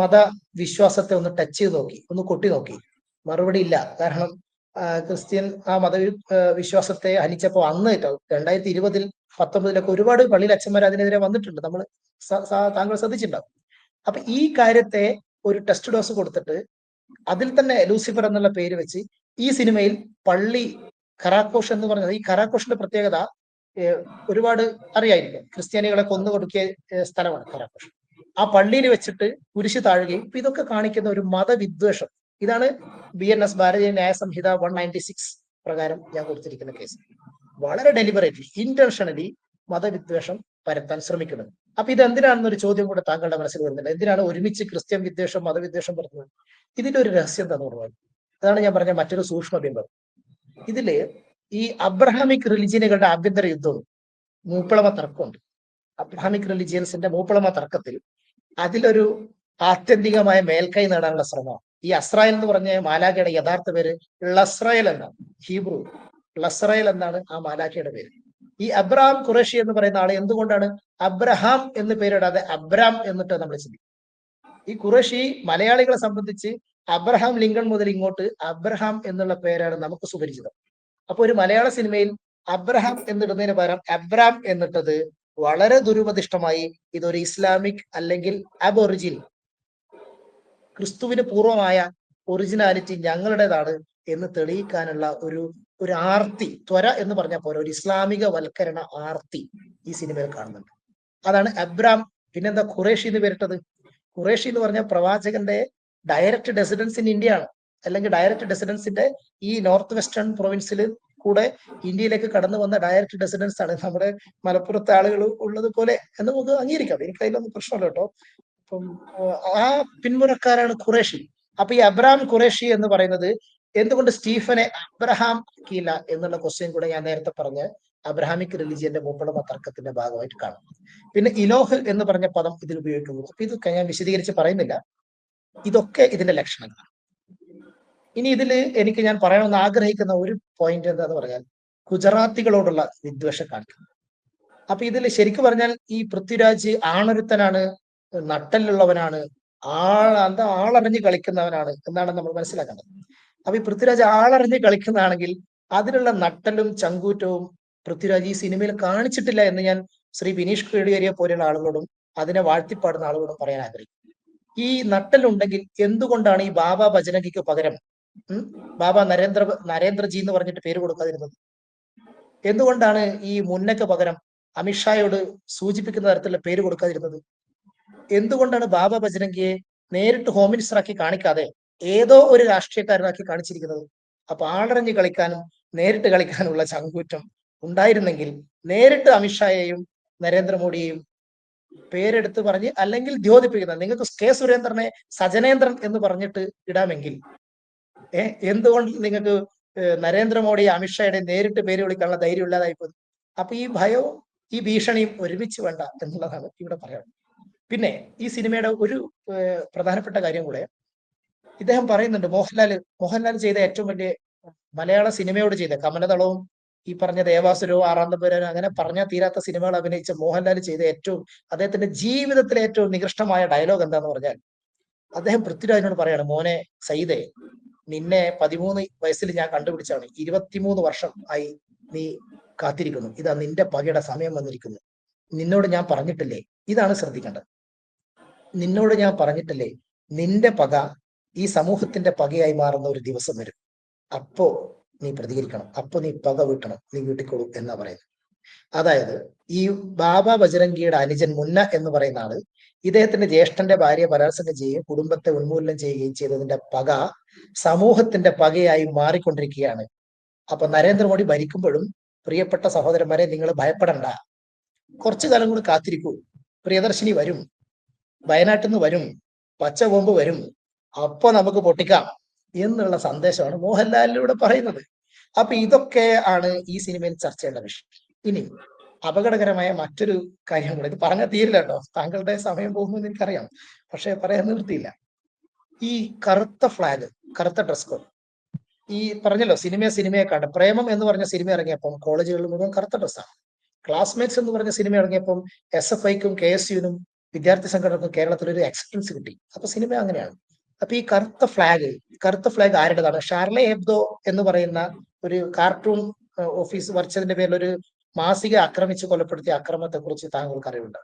B: മതവിശ്വാസത്തെ ഒന്ന് ടച്ച് ചെയ്ത് നോക്കി, ഒന്ന് കൊട്ടി നോക്കി, മറുപടി ഇല്ല. കാരണം ക്രിസ്ത്യൻ ആ വിശ്വാസത്തെ ഹനിച്ചപ്പോ അന്ന് 2020 19 ഒരുപാട് പള്ളിയിൽ അച്ഛന്മാർ അതിനെതിരെ വന്നിട്ടുണ്ട്, നമ്മൾ താങ്കൾ ശ്രദ്ധിച്ചിട്ടുണ്ടാവും. അപ്പൊ ഈ കാര്യത്തെ ഒരു ടെസ്റ്റ് ഡോസ് കൊടുത്തിട്ട് അതിൽ തന്നെ ലൂസിഫർ എന്നുള്ള പേര് വെച്ച് ഈ സിനിമയിൽ പള്ളി ഖറാഘോഷ് എന്ന് പറഞ്ഞത്, ഈ ഖറാഘോഷിന്റെ പ്രത്യേകത ഒരുപാട് അറിയായിരിക്കും, ക്രിസ്ത്യാനികളെ കൊന്നുകൊടുക്കിയ സ്ഥലമാണ് ഖറാഘോഷ്. ആ പള്ളിയിൽ വെച്ചിട്ട് കുരിശ് താഴുകയും, ഇതൊക്കെ കാണിക്കുന്ന ഒരു മതവിദ്വേഷം. ഇതാണ് BNS ഭാരതീയ ന്യായ സംഹിത 196 പ്രകാരം ഞാൻ കൊടുത്തിരിക്കുന്ന കേസ്. വളരെ ഡെലിബറേറ്റ്ലി, ഇന്റൻഷനലി മതവിദ്വേഷം പരത്താൻ ശ്രമിക്കുന്നത്. അപ്പൊ ഇത് എന്തിനാണെന്നൊരു ചോദ്യം കൂടെ താങ്കളുടെ മനസ്സിൽ വരുന്നുണ്ട്. എന്തിനാണ് ഒരുമിച്ച് ക്രിസ്ത്യൻ വിദ്വേഷം മതവിദ്വേഷം പരത്തുന്നത്? ഇതിന്റെ ഒരു രഹസ്യം എന്താന്ന് പറഞ്ഞാൽ, അതാണ് ഞാൻ പറഞ്ഞ മറ്റൊരു സൂക്ഷ്മബിംബം. ഇതില് ഈ അബ്രഹാമിക് റിലിജിയനുകളുടെ ആഭ്യന്തര യുദ്ധവും മൂപ്പിളമ തർക്കമുണ്ട്. അബ്രഹാമിക് റിലിജിയൻസിന്റെ മൂപ്പിളമ തർക്കത്തിൽ അതിലൊരു ആത്യന്തികമായ മേൽക്കൈ നേടാനുള്ള ശ്രമമാണ്. ഈ അസ്രായേൽ എന്ന് പറഞ്ഞ മാലാഖയുടെ യഥാർത്ഥ പേര് ലസ്രയേൽ എന്നാണ്, ഹീബ്രു ലസ്രയേൽ എന്നാണ് ആ മാലാഖയുടെ പേര്. ഈ അബ്രഹാം ഖുറേഷി എന്ന് പറയുന്ന ആളെ എന്തുകൊണ്ടാണ് അബ്രഹാം എന്ന് പേരിടാതെ അബ്രാം എന്നിട്ട് നമ്മൾ ചിന്തിക്കും? ഈ ഖുറേഷി മലയാളികളെ സംബന്ധിച്ച് അബ്രഹാം ലിങ്കൺ മുതൽ ഇങ്ങോട്ട് അബ്രഹാം എന്നുള്ള പേരാണ് നമുക്ക് സുപരിചിതം. അപ്പൊ ഒരു മലയാള സിനിമയിൽ അബ്രഹാം എന്നിടുന്നതിന് പകരം അബ്രാം എന്നിട്ടത് വളരെ ദുരുപദിഷ്ടമായി ഇതൊരു ഇസ്ലാമിക് അല്ലെങ്കിൽ അബൊറിജിൻ, ക്രിസ്തുവിന് പൂർവമായ ഒറിജിനാലിറ്റി ഞങ്ങളുടേതാണ് എന്ന് തെളിയിക്കാനുള്ള ഒരു ആർത്തി, ത്വര എന്ന് പറഞ്ഞാൽ പോലെ ഒരു ഇസ്ലാമിക വൽക്കരണ ആർത്തി ഈ സിനിമയിൽ കാണുന്നുണ്ട്. അതാണ് അബ്രാം. പിന്നെന്താ ഖുറേഷി എന്ന് പേരിട്ടത്? ഖുറേഷി എന്ന് പറഞ്ഞ പ്രവാചകന്റെ ഡയറക്റ്റ് ഡെസിഡൻസ് ഇൻ ഇന്ത്യ ആണ്, അല്ലെങ്കിൽ ഡയറക്റ്റ് ഡെസിഡൻസിന്റെ ഈ നോർത്ത് വെസ്റ്റേൺ പ്രൊവിൻസിൽ കൂടെ ഇന്ത്യയിലേക്ക് കടന്നു വന്ന ഡയറക്റ്റ് ഡെസിഡൻസ് ആണ് നമ്മുടെ മലപ്പുറത്തെ ആളുകൾ ഉള്ളത് പോലെ എന്ന് നമുക്ക് അംഗീകരിക്കാം. എനിക്ക് അതിലൊന്നും പ്രശ്നമല്ല കേട്ടോ. അപ്പം ആ പിന്മുറക്കാരാണ് ഖുറേഷി. അപ്പൊ ഈ അബ്രഹാം ഖുറേഷി എന്ന് പറയുന്നത് എന്തുകൊണ്ട് സ്റ്റീഫനെ അബ്രഹാം ആക്കിയില്ല എന്നുള്ള ക്വസ്റ്റ്യൻ കൂടെ ഞാൻ നേരത്തെ പറഞ്ഞ അബ്രഹാമിക് റിലിജിയന്റെ മൂപ്പളമ തർക്കത്തിന്റെ ഭാഗമായിട്ട് കാണും. പിന്നെ ഇലോഹ് എന്ന് പറഞ്ഞ പദം ഇതിൽ ഉപയോഗിക്കുന്നു. അപ്പൊ ഇതൊക്കെ ഞാൻ വിശദീകരിച്ച് പറയുന്നില്ല, ഇതൊക്കെ ഇതിന്റെ ലക്ഷണങ്ങളാണ്. ഇനി ഇതിൽ ഞാൻ പറയണമെന്ന് ആഗ്രഹിക്കുന്ന ഒരു പോയിന്റ് എന്താന്ന് പറഞ്ഞാൽ ഗുജറാത്തികളോടുള്ള വിദ്വേഷം കാണിക്കുന്നു. അപ്പൊ ഇതിൽ ശരിക്കും പറഞ്ഞാൽ ഈ പൃഥ്വിരാജ് ആണൊരുത്തനാണ്, നട്ടലുള്ളവനാണ്, ആളറിഞ്ഞ് കളിക്കുന്നവനാണ് എന്നാണ് നമ്മൾ മനസ്സിലാക്കേണ്ടത്. അപ്പൊ ഈ പൃഥ്വിരാജ് ആളറിഞ്ഞ് കളിക്കുന്നതാണെങ്കിൽ അതിനുള്ള നട്ടലും ചങ്കൂറ്റവും പൃഥ്വിരാജ് ഈ സിനിമയിൽ കാണിച്ചിട്ടില്ല എന്ന് ഞാൻ ശ്രീ ബിനീഷ് കേടിയേരിയെ പോലെയുള്ള ആളുകളോടും അതിനെ വാഴ്ത്തിപ്പാടുന്ന ആളുകളോടും പറയാൻ ആഗ്രഹിക്കും. ഈ നട്ടലുണ്ടെങ്കിൽ എന്തുകൊണ്ടാണ് ഈ ബാബ ബജരംഗിക്ക് പകരം ബാബ നരേന്ദ്രജി എന്ന് പറഞ്ഞിട്ട് പേര് കൊടുക്കാതിരുന്നത്? എന്തുകൊണ്ടാണ് ഈ മുന്നയ്ക്ക് പകരം അമിത്ഷായോട് സൂചിപ്പിക്കുന്ന തരത്തിലുള്ള പേര് കൊടുക്കാതിരുന്നത്? എന്തുകൊണ്ടാണ് ബാബ ബജരംഗിയെ നേരിട്ട് ഹോം മിനിസ്റ്റർ ആക്കി കാണിക്കാതെ ഏതോ ഒരു രാഷ്ട്രീയക്കാരനാക്കി കാണിച്ചിരിക്കുന്നത്? അപ്പൊ ആളറിഞ്ഞ് കളിക്കാനും നേരിട്ട് കളിക്കാനുള്ള ചങ്കൂറ്റം ഉണ്ടായിരുന്നെങ്കിൽ നേരിട്ട് അമിത്ഷായെയും നരേന്ദ്രമോദിയെയും പേരെടുത്ത് പറഞ്ഞ് അല്ലെങ്കിൽ ദ്യോതിപ്പിക്കുന്ന, നിങ്ങൾക്ക് കെ സുരേന്ദ്രനെ സജനേന്ദ്രൻ എന്ന് പറഞ്ഞിട്ട് ഇടാമെങ്കിൽ എന്തുകൊണ്ട് നിങ്ങൾക്ക് നരേന്ദ്രമോദി അമിത്ഷായുടെ നേരിട്ട് പേര് വിളിക്കാനുള്ള ധൈര്യം ഇല്ലാതായിപ്പോയി? അപ്പൊ ഈ ഭയവും ഈ ഭീഷണിയും ഒരുമിച്ച് വേണ്ട എന്നുള്ളതാണ് ഇവിടെ പറയുന്നത്. പിന്നെ ഈ സിനിമയുടെ ഒരു പ്രധാനപ്പെട്ട കാര്യം കൂടെ ഇദ്ദേഹം പറയുന്നുണ്ട്, മോഹൻലാൽ ചെയ്ത ഏറ്റവും വലിയ മലയാള സിനിമയോട് ചെയ്ത കമലദളവും ഈ പറഞ്ഞ ദേവാസുരവും ആറാം തമ്പുരാനും അങ്ങനെ പറഞ്ഞാൽ തീരാത്ത സിനിമകൾ അഭിനയിച്ച മോഹൻലാൽ ചെയ്ത അദ്ദേഹത്തിന്റെ ജീവിതത്തിലെ ഏറ്റവും നികൃഷ്ടമായ ഡയലോഗ് എന്താന്ന് പറഞ്ഞാൽ, അദ്ദേഹം പൃഥ്വിരാജിനോട് പറയാണ്, മോനെ സയ്യിദേ, നിന്നെ 13 വയസ്സിൽ ഞാൻ കണ്ടുപിടിച്ചാണ്, 23 വർഷം ആയി നീ കാത്തിരിക്കുന്നു, ഇതാ നിന്റെ പകയുടെ സമയം വന്നിരിക്കുന്നു, നിന്നോട് ഞാൻ പറഞ്ഞിട്ടില്ലേ ഇതാണ് ശ്രദ്ധിക്കേണ്ടത്. നിന്നോട് ഞാൻ പറഞ്ഞിട്ടില്ലേ, നിന്റെ പക ഈ സമൂഹത്തിന്റെ പകയായി മാറുന്ന ഒരു ദിവസം വരും. അപ്പോ നീ പ്രതികരിക്കണം, അപ്പോ നീ പക വീട്ടണം, നീ വീട്ടിക്കൊള്ളൂ എന്നാ പറയുന്നത്. അതായത് ഈ ബാബ ബജരംഗിയുടെ അനുജൻ മുന്ന എന്ന് പറയുന്ന ആള് ഇദ്ദേഹത്തിന്റെ ജ്യേഷ്ഠന്റെ ഭാര്യ ബലാത്സംഗം ചെയ്യുകയും കുടുംബത്തെ ഉന്മൂലനം ചെയ്യുകയും ചെയ്തതിന്റെ പക സമൂഹത്തിന്റെ പകയായി മാറിക്കൊണ്ടിരിക്കുകയാണ്. അപ്പൊ നരേന്ദ്രമോദി ഭരിക്കുമ്പോഴും പ്രിയപ്പെട്ട സഹോദരന്മാരെ, നിങ്ങൾ ഭയപ്പെടണ്ട, കുറച്ചു കാലം കൂടി കാത്തിരിക്കൂ, പ്രിയദർശിനി വരും, വയനാട്ടിൽ നിന്ന് വരും, പച്ച ബോംബ് വരും, അപ്പൊ നമുക്ക് പൊട്ടിക്കാം എന്നുള്ള സന്ദേശമാണ് മോഹൻലാലിലൂടെ പറയുന്നത്. അപ്പൊ ഇതൊക്കെ ആണ് ഈ സിനിമയിൽ ചർച്ച ചെയ്യേണ്ട വിഷയം. ഇനി അപകടകരമായ മറ്റൊരു കാര്യം കൂടെ, ഇത് പറഞ്ഞാൽ തീരില്ല കേട്ടോ, താങ്കളുടെ സമയം പോകുമെന്ന് എനിക്കറിയാം, പക്ഷെ പറയാൻ നിവൃത്തിയില്ല. ഈ കറുത്ത ഫ്ലാഗ്, കറുത്ത ഡ്രസ് കോഡ്, ഈ പറഞ്ഞല്ലോ സിനിമയെ കണ്ട പ്രേമം എന്ന് പറഞ്ഞ സിനിമ ഇറങ്ങിയപ്പം കോളേജുകളിൽ മുഴുവൻ കറുത്ത ഡ്രസ്സാണ്. ക്ലാസ്മേറ്റ്സ് എന്ന് പറഞ്ഞ സിനിമ ഇറങ്ങിയപ്പം SFIക്കും KSUവിനും വിദ്യാർത്ഥി സംഘടനക്കും കേരളത്തിൽ ഒരു അക്സെപ്റ്റൻസ് കിട്ടി. അപ്പൊ സിനിമ അങ്ങനെയാണ്. അപ്പൊ ഈ കറുത്ത ഫ്ലാഗ് ആരുടേതാണ്? ഷാർലെ ഹെബ്ദോ എന്ന് പറയുന്ന ഒരു കാർട്ടൂൺ ഓഫീസ് വരച്ചതിന്റെ പേരിൽ ഒരു മാസിക ആക്രമിച്ച് കൊലപ്പെടുത്തിയ അക്രമത്തെ കുറിച്ച് താങ്കൾക്ക് അറിവുണ്ട്?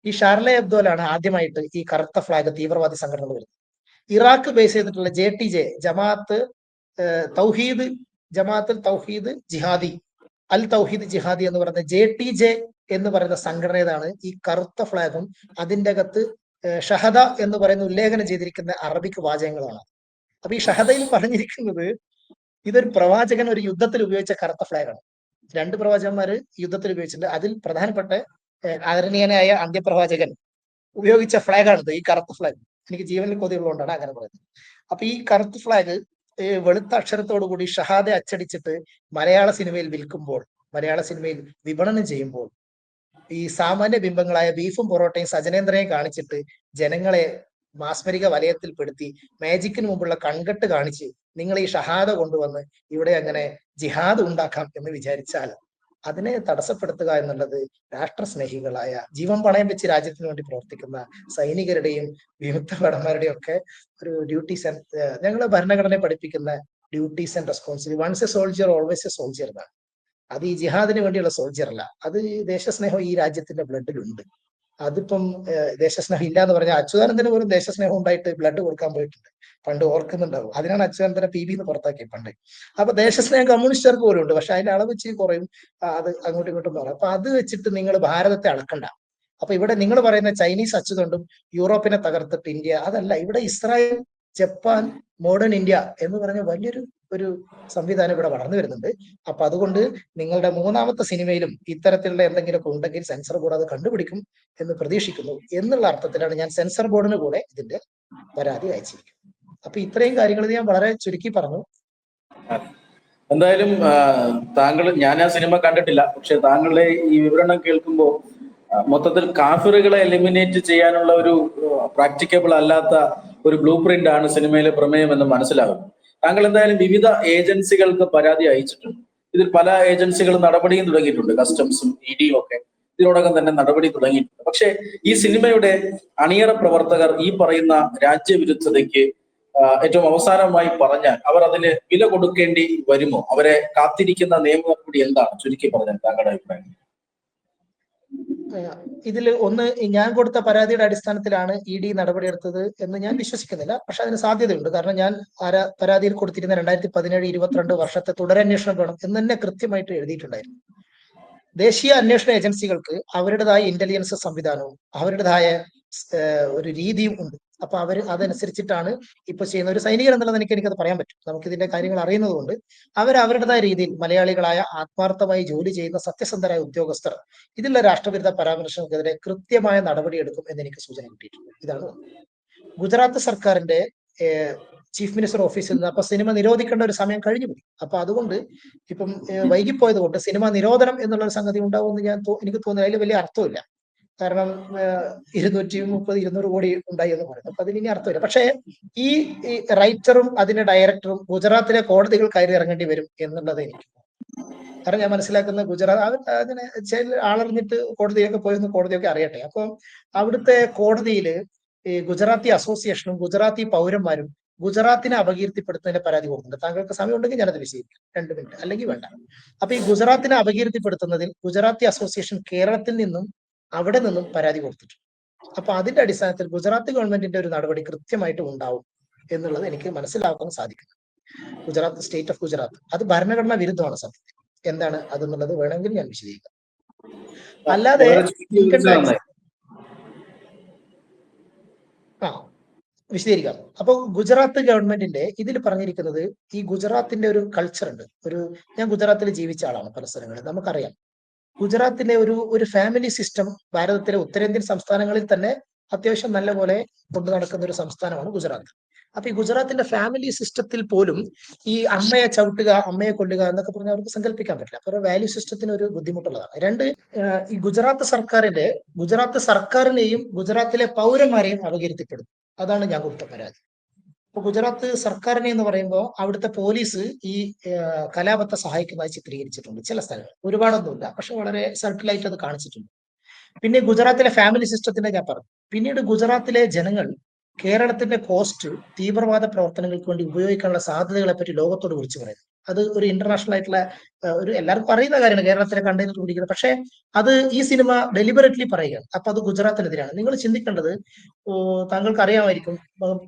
B: ഈ ഷാർലെ ഹെബ്ദോയിലാണ് ആദ്യമായിട്ട് ഈ കറുത്ത ഫ്ലാഗ് തീവ്രവാദി സംഘടനകൾ വരുന്നത്. ഇറാഖ് ബേസ് ചെയ്തിട്ടുള്ള JTJ, ജമാഅത്തുൽ തൗഹീദ് ജിഹാദി, അൽ തൗഹീദ് ജിഹാദി എന്ന് പറയുന്ന JTJ എന്ന് പറയുന്ന സംഘടനയാണ് ഈ കറുത്ത ഫ്ലാഗും അതിൻ്റെ അകത്ത് ഷഹദ എന്ന് പറയുന്ന ഉല്ലേഖനം ചെയ്തിരിക്കുന്ന അറബിക് വാചകങ്ങളാണ്. അപ്പൊ ഈ ഷഹദയിൽ പറഞ്ഞിരിക്കുന്നത് ഇതൊരു പ്രവാചകൻ ഒരു യുദ്ധത്തിൽ ഉപയോഗിച്ച കറുത്ത ഫ്ലാഗാണ്. 2 പ്രവാചകന്മാര് യുദ്ധത്തിൽ ഉപയോഗിച്ചിട്ടുണ്ട്. അതിൽ പ്രധാനപ്പെട്ട ആദരണീയനായ അന്ത്യപ്രവാചകൻ ഉപയോഗിച്ച ഫ്ലാഗാണിത്, ഈ കറുത്ത ഫ്ലാഗ്. എനിക്ക് ജീവനിൽ കൊതിയുള്ളതുകൊണ്ടാണ് അങ്ങനെ പറയുന്നത്. അപ്പൊ ഈ കറുത്ത ഫ്ലാഗ് വെളുത്ത അക്ഷരത്തോടു കൂടി ഷഹാദ അച്ചടിച്ചിട്ട് മലയാള സിനിമയിൽ വിൽക്കുമ്പോൾ, മലയാള സിനിമയിൽ വിപണനം ചെയ്യുമ്പോൾ, ഈ സാമാന്യ ബിംബങ്ങളായ ബീഫും പൊറോട്ടയും സജനേന്ദ്രയും കാണിച്ചിട്ട് ജനങ്ങളെ മാസ്മരിക വലയത്തിൽപ്പെടുത്തി മാജിക്കിന് മുമ്പുള്ള കൺകെട്ട് കാണിച്ച് നിങ്ങൾ ഈ ഷഹാദ കൊണ്ടുവന്ന് ഇവിടെ അങ്ങനെ ജിഹാദ് ഉണ്ടാക്കാം എന്ന് വിചാരിച്ചാൽ അതിനെ തടസ്സപ്പെടുത്തുക എന്നുള്ളത് രാഷ്ട്രസ്നേഹികളായ, ജീവൻ പണയം വെച്ച് രാജ്യത്തിന് വേണ്ടി പ്രവർത്തിക്കുന്ന സൈനികരുടെയും വിമുക്ത ഭടന്മാരുടെയും ഒക്കെ ഒരു ഡ്യൂട്ടീസ് ആൻഡ്, ഞങ്ങള് ഭരണഘടനയെ പഠിപ്പിക്കുന്ന duties and responsibility. Once a soldier always a soldier എന്നാണ്. അത് ഈ ജിഹാദിന് വേണ്ടിയുള്ള സോൾജിയർ അല്ല, അത് ദേശസ്നേഹം ഈ രാജ്യത്തിന്റെ ബ്ലഡിലുണ്ട്. അതിപ്പം ദേശസ്നേഹം ഇല്ല എന്ന് പറഞ്ഞാൽ അച്യുതാനന്ദന് പോലും ദേശസ്നേഹം ഉണ്ടായിട്ട് ബ്ലഡ് കൊടുക്കാൻ പോയിട്ടുണ്ട്, പണ്ട് ഓർക്കുന്നുണ്ടാവും. അതിനാണ് അച്യുതാനന്ദനെ PB എന്ന് പുറത്താക്കിയത് പണ്ട്. അപ്പൊ ദേശസ്നേഹം കമ്മ്യൂണിസ്റ്റുകാർക്ക് പോലും ഉണ്ട്, പക്ഷെ അതിന്റെ അളവ് വെച്ച് കുറയും, അത് അങ്ങോട്ടും ഇങ്ങോട്ടും മാറും. അപ്പൊ അത് വെച്ചിട്ട് നിങ്ങൾ ഭാരതത്തെ അളക്കണ്ട. അപ്പൊ ഇവിടെ നിങ്ങൾ പറയുന്ന ചൈനീസ് അച്ചുകൊണ്ടും യൂറോപ്പിനെ തകർത്തിട്ട് ഇന്ത്യ, അതല്ല. ഇവിടെ ഇസ്രായേൽ, ജപ്പാൻ, മോഡേൺ ഇന്ത്യ എന്ന് പറഞ്ഞ വലിയൊരു സംവിധാനം ഇവിടെ വളർന്നു വരുന്നുണ്ട്. അപ്പൊ അതുകൊണ്ട് നിങ്ങളുടെ 3ാമത്തെ സിനിമയിലും ഇത്തരത്തിലുള്ള എന്തെങ്കിലുമൊക്കെ ഉണ്ടെങ്കിൽ സെൻസർ ബോർഡ് അത് കണ്ടുപിടിക്കും എന്ന് പ്രതീക്ഷിക്കുന്നു എന്നുള്ള അർത്ഥത്തിലാണ് ഞാൻ സെൻസർ ബോർഡിന് കൂടെ ഇതിന്റെ പരാതി അയച്ചിരിക്കുന്നത്. അപ്പൊ ഇത്രയും കാര്യങ്ങൾ ഞാൻ വളരെ ചുരുക്കി പറഞ്ഞു.
A: എന്തായാലും ഞാൻ ആ സിനിമ കണ്ടിട്ടില്ല, പക്ഷെ താങ്കളുടെ ഈ വിവരണം കേൾക്കുമ്പോൾ മൊത്തത്തിൽ കാഫിറുകളെ എലിമിനേറ്റ് ചെയ്യാനുള്ള ഒരു പ്രാക്ടിക്കബിൾ അല്ലാത്ത ഒരു ബ്ലൂ പ്രിന്റ് ആണ് സിനിമയിലെ പ്രമേയം എന്ന് മനസ്സിലാകും. താങ്കൾ എന്തായാലും വിവിധ ഏജൻസികൾക്ക് പരാതി അയച്ചിട്ടുണ്ട്. ഇതിൽ പല ഏജൻസികളും നടപടിയും തുടങ്ങിയിട്ടുണ്ട്, കസ്റ്റംസും EDയും ഒക്കെ ഇതിനോടകം തന്നെ നടപടി തുടങ്ങിയിട്ടുണ്ട്. പക്ഷെ ഈ സിനിമയുടെ അണിയറ പ്രവർത്തകർ ഈ പറയുന്ന രാജ്യവിരുദ്ധതയ്ക്ക് ഏറ്റവും അവസാനമായി പറഞ്ഞാൽ അവർ അതിന് വില കൊടുക്കേണ്ടി വരുമോ? അവരെ കാത്തിരിക്കുന്ന നിയമ നടപടി എന്താണ്? ചുരുക്കി പറഞ്ഞാൽ താങ്കളുടെ അഭിപ്രായം.
B: ഇതിൽ ഒന്ന്, ഞാൻ കൊടുത്ത പരാതിയുടെ അടിസ്ഥാനത്തിലാണ് ED നടപടിയെടുത്തത് എന്ന് ഞാൻ വിശ്വസിക്കുന്നില്ല. പക്ഷെ അതിന് സാധ്യതയുണ്ട്. കാരണം ഞാൻ പരാതിയിൽ കൊടുത്തിരുന്ന 2017-22 വർഷത്തെ തുടരന്വേഷണം വേണം എന്ന് തന്നെ കൃത്യമായിട്ട് എഴുതിയിട്ടുണ്ടായിരുന്നു. ദേശീയ അന്വേഷണ ഏജൻസികൾക്ക് അവരുടേതായ ഇന്റലിജൻസ് സംവിധാനവും അവരുടേതായ ഒരു രീതിയും ഉണ്ട്. അപ്പൊ അതനുസരിച്ചിട്ടാണ് ഇപ്പൊ ചെയ്യുന്ന. ഒരു സൈനികൻ എന്നുള്ള എനിക്കത് പറയാൻ പറ്റും, നമുക്ക് ഇതിന്റെ കാര്യങ്ങൾ അറിയുന്നത് കൊണ്ട്. അവരുടേതായ രീതിയിൽ മലയാളികളായ ആത്മാർത്ഥമായി ജോലി ചെയ്യുന്ന സത്യസന്ധരായ ഉദ്യോഗസ്ഥർ ഇതിലുള്ള രാഷ്ട്രവിരുദ്ധ പരാമർശങ്ങൾക്കെതിരെ കൃത്യമായ നടപടിയെടുക്കും എന്ന് എനിക്ക് സൂചന കിട്ടിയിട്ടുണ്ട്. ഇതാണ് ഗുജറാത്ത് സർക്കാരിന്റെ ചീഫ് മിനിസ്റ്റർ ഓഫീസിൽ നിന്ന് അപ്പൊ സിനിമ നിരോധിക്കേണ്ട ഒരു സമയം കഴിഞ്ഞു പോയി. അപ്പൊ അതുകൊണ്ട് ഇപ്പം വൈകിപ്പോയത് കൊണ്ട് സിനിമ നിരോധനം എന്നുള്ള ഒരു സംഗതി ഉണ്ടാവുമെന്ന് എനിക്ക് തോന്നുന്നു. അതിൽ വലിയ അർത്ഥമില്ല. കാരണം 230-200 കോടി ഉണ്ടായി എന്ന് പറയുന്നത്. അപ്പൊ അതിന് ഇനി അർത്ഥമില്ല. പക്ഷേ ഈ റൈറ്ററും അതിന്റെ ഡയറക്ടറും ഗുജറാത്തിലെ കോടതികൾ കയറി ഇറങ്ങേണ്ടി വരും എന്നുള്ളത് എനിക്ക്. കാരണം ഞാൻ മനസ്സിലാക്കുന്ന ഗുജറാത്ത് അങ്ങനെ ആളറിഞ്ഞിട്ട് കോടതിയൊക്കെ പോയെന്ന് കോടതിയൊക്കെ അറിയട്ടെ. അപ്പം അവിടുത്തെ കോടതിയിൽ ഈ ഗുജറാത്തി അസോസിയേഷനും ഗുജറാത്തി പൗരന്മാരും ഗുജറാത്തിനെ അപകീർത്തിപ്പെടുത്തുന്നതിന്റെ പരാതി കൊടുക്കുന്നുണ്ട്. താങ്കൾക്ക് സമയം ഉണ്ടെങ്കിൽ ഞാനത് വിശദീകരിക്കാം, 2 മിനിറ്റ്, അല്ലെങ്കിൽ വേണ്ട. അപ്പൊ ഈ ഗുജറാത്തിനെ അപകീർത്തിപ്പെടുത്തുന്നതിൽ ഗുജറാത്തി അസോസിയേഷൻ കേരളത്തിൽ നിന്നും അവിടെ നിന്നും പരാതി കൊടുത്തിട്ടുണ്ട്. അപ്പൊ അതിന്റെ അടിസ്ഥാനത്തിൽ ഗുജറാത്ത് ഗവൺമെന്റിന്റെ ഒരു നടപടി കൃത്യമായിട്ട് ഉണ്ടാവും എന്നുള്ളത് എനിക്ക് മനസ്സിലാക്കാൻ സാധിക്കും. ഗുജറാത്ത്, സ്റ്റേറ്റ് ഓഫ് ഗുജറാത്ത്, അത് ഭരണഘടനാ വിരുദ്ധമാണ് സത്യത്തിൽ. എന്താണ് അതെന്നുള്ളത് വേണമെങ്കിൽ ഞാൻ വിശദീകരിക്കാം. അല്ലാതെ ഇൻകം ടാക്സ് വിശദീകരിക്കാം. അപ്പൊ ഗുജറാത്ത് ഗവൺമെന്റിന്റെ ഇതിൽ പറഞ്ഞിരിക്കുന്നത്, ഈ ഗുജറാത്തിന്റെ ഒരു കൾച്ചർ ഉണ്ട്. ഞാൻ ഗുജറാത്തിൽ ജീവിച്ച ആളാണ് പല സ്ഥലങ്ങളിൽ, നമുക്കറിയാം. ഗുജറാത്തിലെ ഒരു ഫാമിലി സിസ്റ്റം ഭാരതത്തിലെ ഉത്തരേന്ത്യൻ സംസ്ഥാനങ്ങളിൽ തന്നെ അത്യാവശ്യം നല്ലപോലെ കൊണ്ടു നടക്കുന്ന ഒരു സംസ്ഥാനമാണ് ഗുജറാത്ത്. അപ്പൊ ഈ ഗുജറാത്തിന്റെ ഫാമിലി സിസ്റ്റത്തിൽ പോലും ഈ അമ്മയെ ചവിട്ടുക, അമ്മയെ കൊല്ലുക എന്നൊക്കെ പറഞ്ഞാൽ അവർക്ക് സങ്കല്പിക്കാൻ പറ്റില്ല. അപ്പൊ വാല്യൂ സിസ്റ്റത്തിന് ഒരു ബുദ്ധിമുട്ടുള്ളതാണ്. രണ്ട്, ഈ ഗുജറാത്ത് സർക്കാരിനെയും ഗുജറാത്തിലെ പൗരന്മാരെയും അപകീർത്തിപ്പെടും. അതാണ് ഞാൻ കൊടുത്ത പരാതി. ഇപ്പൊ ഗുജറാത്ത് സർക്കാരിനെ എന്ന് പറയുമ്പോൾ അവിടുത്തെ പോലീസ് ഈ കലാപത്തെ സഹായിക്കുന്നതായി ചിത്രീകരിച്ചിട്ടുണ്ട് ചില സ്ഥലങ്ങൾ. ഒരുപാടൊന്നുമില്ല, പക്ഷെ വളരെ സർക്കിളായിട്ട് അത് കാണിച്ചിട്ടുണ്ട്. പിന്നെ ഗുജറാത്തിലെ ഫാമിലി സിസ്റ്റത്തിന്റെ ഞാൻ പറഞ്ഞു. പിന്നീട് ഗുജറാത്തിലെ ജനങ്ങൾ കേരളത്തിന്റെ കോസ്റ്റ് തീവ്രവാദ പ്രവർത്തനങ്ങൾക്ക് വേണ്ടി ഉപയോഗിക്കാനുള്ള സാധ്യതകളെ പറ്റി ലോകത്തോട് വിളിച്ചു പറയുന്നു. അത് ഒരു ഇന്റർനാഷണൽ ആയിട്ടുള്ള ഒരു എല്ലാവർക്കും അറിയുന്ന കാര്യമാണ്, കേരളത്തിലെ കണ്ടെയ്നർ പിടിക്കുന്നത്. പക്ഷെ അത് ഈ സിനിമ ഡെലിബറേറ്റ്ലി പറയുകയാണ്. അപ്പൊ അത് ഗുജറാത്തിനെതിരാണ്. നിങ്ങൾ ചിന്തിക്കേണ്ടത്, താങ്കൾക്ക് അറിയാമായിരിക്കും,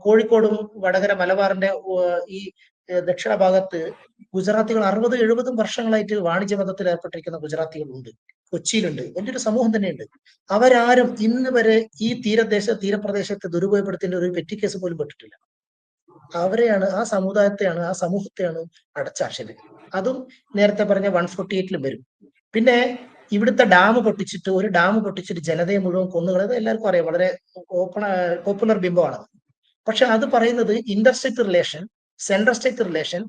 B: കോഴിക്കോടും വടകര മലബാറിന്റെ ഈ ദക്ഷിണ ഭാഗത്ത് ഗുജറാത്തികൾ 60-70 വർഷങ്ങളായിട്ട് വാണിജ്യ ബന്ധത്തിൽ ഏർപ്പെട്ടിരിക്കുന്ന ഗുജറാത്തികളുണ്ട്. കൊച്ചിയിലുണ്ട്, വലിയൊരു സമൂഹം തന്നെയുണ്ട്. അവരാരും ഇന്ന് വരെ ഈ തീരപ്രദേശത്തെ ദുരുപയോഗപ്പെടുത്തേണ്ട ഒരു പെറ്റി കേസ് പോലും പെട്ടിട്ടില്ല. അവരെയാണ്, ആ സമുദായത്തെയാണ്, ആ സമൂഹത്തെയാണ് അടച്ചാക്ഷേപിക്കുന്നത്. അതും നേരത്തെ പറഞ്ഞ 148 വരും. പിന്നെ ഇവിടുത്തെ ഡാം പൊട്ടിച്ചിട്ട് ജനതയെ മുഴുവൻ കൊന്നുകളത് എല്ലാവർക്കും അറിയാം, വളരെ പോപ്പുലർ ബിംബമാണ്. പക്ഷെ അത് പറയുന്നത് interstate relation, central state relation,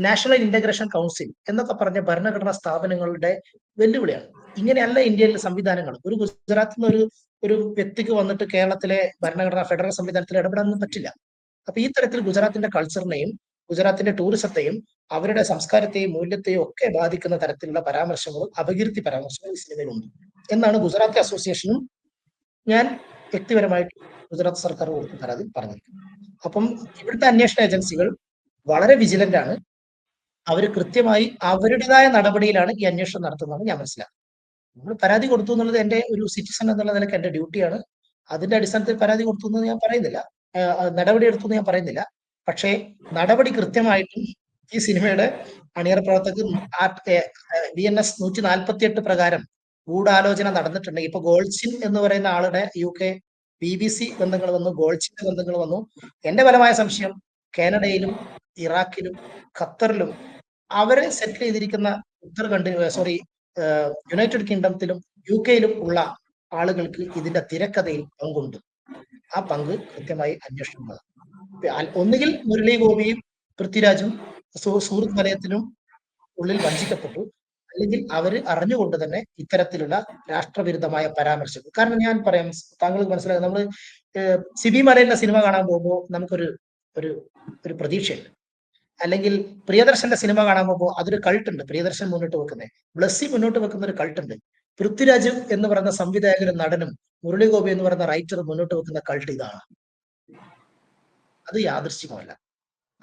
B: national integration council എന്നൊക്കെ പറഞ്ഞ ഭരണഘടനാ സ്ഥാപനങ്ങളുടെ വെല്ലുവിളിയാണ്. ഇങ്ങനെയല്ല ഇന്ത്യയിലെ സംവിധാനങ്ങൾ. ഒരു ഗുജറാത്തിൽ നിന്ന് ഒരു വ്യക്തിക്ക് വന്നിട്ട് കേരളത്തിലെ ഭരണഘടനാ ഫെഡറൽ സംവിധാനത്തിൽ ഇടപെടാനൊന്നും പറ്റില്ല. അപ്പൊ ഈ തരത്തിൽ ഗുജറാത്തിന്റെ കൾച്ചറിനെയും ഗുജറാത്തിന്റെ ടൂറിസത്തെയും അവരുടെ സംസ്കാരത്തെയും മൂല്യത്തെയും ഒക്കെ ബാധിക്കുന്ന തരത്തിലുള്ള പരാമർശങ്ങളും അപകീർത്തി പരാമർശങ്ങളും ഈ സിനിമയിലുണ്ട് എന്നാണ് ഗുജറാത്തി അസോസിയേഷനും ഞാൻ വ്യക്തിപരമായിട്ട് ഗുജറാത്ത് സർക്കാർ കൊടുത്ത പരാതി പറഞ്ഞിരിക്കുന്നത്. അപ്പം ഇവിടുത്തെ അന്വേഷണ ഏജൻസികൾ വളരെ വിജിലന്റ് ആണ്. അവർ കൃത്യമായി അവരുടേതായ നടപടിയിലാണ് ഈ അന്വേഷണം നടത്തുന്നതെന്ന് ഞാൻ മനസ്സിലാക്കുന്നത്. നമ്മൾ പരാതി കൊടുത്തു എന്നുള്ളത് എന്റെ ഒരു സിറ്റിസൺ എന്നുള്ള നിലയ്ക്ക് എന്റെ ഡ്യൂട്ടിയാണ്. അതിന്റെ അടിസ്ഥാനത്തിൽ പരാതി കൊടുത്തു എന്ന് ഞാൻ പറയുന്നില്ല, നടപടി എടുത്തു എന്ന് ഞാൻ പറയുന്നില്ല. പക്ഷേ നടപടി കൃത്യമായിട്ടും ഈ സിനിമയുടെ അണിയറ പ്രവർത്തകർ BNS 148 പ്രകാരം ഗൂഢാലോചന നടന്നിട്ടുണ്ടെങ്കിൽ, ഇപ്പൊ ഗോൾച്ചിൻ എന്ന് പറയുന്ന ആളുടെ UK BBC ബന്ധങ്ങൾ വന്നു, ഗോൾച്ചിന്റെ ബന്ധങ്ങൾ വന്നു. എന്റെ ബലമായ സംശയം കാനഡയിലും ഇറാഖിലും ഖത്തറിലും അവരെ സെറ്റിൽ ചെയ്തിരിക്കുന്ന യുണൈറ്റഡ് കിങ്ഡത്തിലും UK-യിലും ഉള്ള ആളുകൾക്ക് ഇതിന്റെ തിരക്കഥയിൽ പങ്കുണ്ട്. ആ പങ്ക് കൃത്യമായി അന്വേഷണം. ഒന്നുകിൽ മുരളി ഗോപിയും പൃഥ്വിരാജും സുഹൃത്ത് വലയത്തിനും ഉള്ളിൽ വഞ്ചിക്കപ്പെട്ടു, അല്ലെങ്കിൽ അവര് അറിഞ്ഞുകൊണ്ട് തന്നെ ഇത്തരത്തിലുള്ള രാഷ്ട്രവിരുദ്ധമായ പരാമർശം. കാരണം ഞാൻ പറയാം, താങ്കൾക്ക് മനസ്സിലാകും, നമ്മള് സിബി മലയിലെ സിനിമ കാണാൻ പോകുമ്പോൾ നമുക്കൊരു ഒരു പ്രതീക്ഷയുണ്ട്. അല്ലെങ്കിൽ പ്രിയദർശന്റെ സിനിമ കാണാൻ പോകുമ്പോൾ അതൊരു കൾട്ടുണ്ട്. പ്രിയദർശൻ മുന്നോട്ട് വെക്കുന്നത്, ബ്ലസ്സി മുന്നോട്ട് വെക്കുന്ന ഒരു കൾട്ടുണ്ട്. പൃഥ്വിരാജ് എന്ന് പറയുന്ന സംവിധായകനും നടനും മുരളി ഗോപി എന്ന് പറയുന്ന റൈറ്റർ മുന്നോട്ട് വെക്കുന്ന കൾട്ട് ഇതാണ്. അത് യാദൃശ്ചികമല്ല,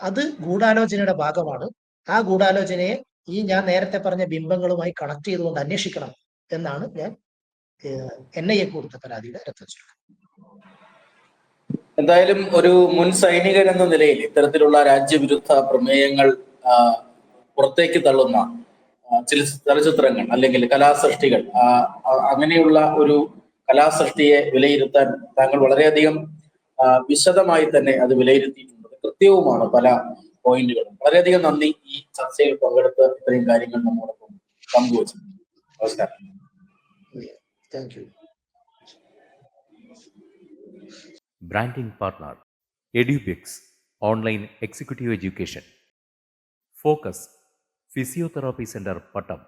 B: അത് ഗൂഢാലോചനയുടെ ഭാഗമാണ്. ആ ഗൂഢാലോചനയെ ഈ ഞാൻ നേരത്തെ പറഞ്ഞ ബിംബങ്ങളുമായി കണക്ട് ചെയ്തുകൊണ്ട് അന്വേഷിക്കണം എന്നാണ് ഞാൻ NIA കൊടുത്ത പരാതിയുടെ രത്നചുരുക്കം.
A: എന്തായാലും ഒരു മുൻ സൈനികൻ എന്ന നിലയിൽ ഇത്തരത്തിലുള്ള രാജ്യവിരുദ്ധ പ്രമേയങ്ങൾ പുറത്തേക്ക് തള്ളുന്ന ചില ചലച്ചിത്രങ്ങൾ അല്ലെങ്കിൽ കലാസൃഷ്ടികൾ, അങ്ങനെയുള്ള ഒരു കലാസൃഷ്ടിയെ വിലയിരുത്താൻ താങ്കൾ വളരെയധികം വിശദമായി തന്നെ അത് വിലയിരുത്തിയിട്ടുണ്ട്. കൃത്യവുമാണ് പല പോയിന്റുകളും. വളരെയധികം നന്ദി ഈ ചർച്ചയിൽ പങ്കെടുത്ത് ഇത്രയും കാര്യങ്ങൾ നമ്മോടൊപ്പം പങ്കുവച്ചു. നമസ്കാരം.
B: Thank you.
C: Branding partner Edubix online executive education, focus physiotherapy centre Pattom,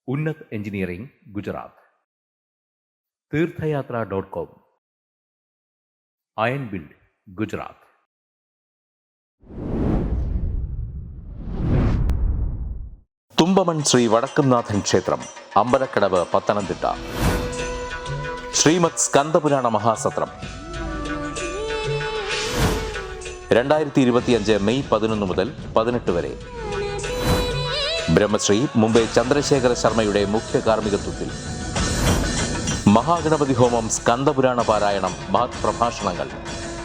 C: Unnat engineering Gujarat, തീർത്ഥയാത്ര.com, അയൺ ബിൽഡ് ഗുജറാത്ത്.
D: തുമ്പമൺ ശ്രീ വടക്കുംനാഥൻ ക്ഷേത്രം, അമ്പലക്കടവ്, പത്തനംതിട്ട. ശ്രീമദ് സ്കന്ദപുരാണ മഹാസത്രം 2025 മെയ് 11 മുതൽ 18 വരെ. ബ്രഹ്മശ്രീ മുംബൈ ചന്ദ്രശേഖര ശർമ്മയുടെ മുഖ്യ കാർമ്മികത്വത്തിൽ മഹാഗണപതി ഹോമം, സ്കന്ദപുരാണ പാരായണം, മഹത് പ്രഭാഷണങ്ങൾ,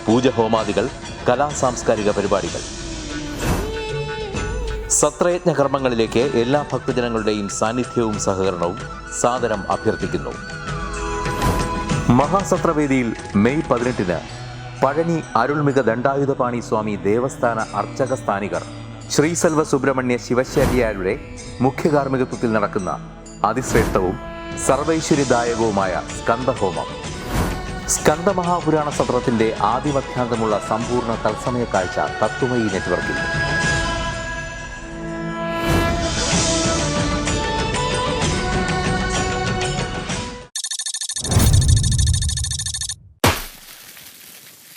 D: പൂജഹോമാദികൾ, കലാസാംസ്കാരിക പരിപാടികൾ. സത്രയജ്ഞ കർമ്മങ്ങളിലേക്ക് എല്ലാ ഭക്തജനങ്ങളുടെയും സാന്നിധ്യവും സഹകരണവും സാദരം അഭ്യർത്ഥിക്കുന്നു. മഹാസത്രവേദിയിൽ മെയ് 18 പഴനി അരുൾമിക ദണ്ഡായുധപാണി സ്വാമി ദേവസ്ഥാന അർച്ചക സ്ഥാനികർ ശ്രീസെൽവ സുബ്രഹ്മണ്യ ശിവശാരിയാരുടെ മുഖ്യകാർമ്മികത്വത്തിൽ നടക്കുന്ന അതിശ്രേഷ്ഠവും സർവൈശ്വര്യദായകവുമായ സ്കന്ദഹോമം. സ്കന്ദമഹാപുരാണ സത്രത്തിന്റെ ആദിമധ്യാന്തമുള്ള സമ്പൂർണ്ണ തത്സമയ കാഴ്ച തത്വമയി നെറ്റ്വർക്കിൽ.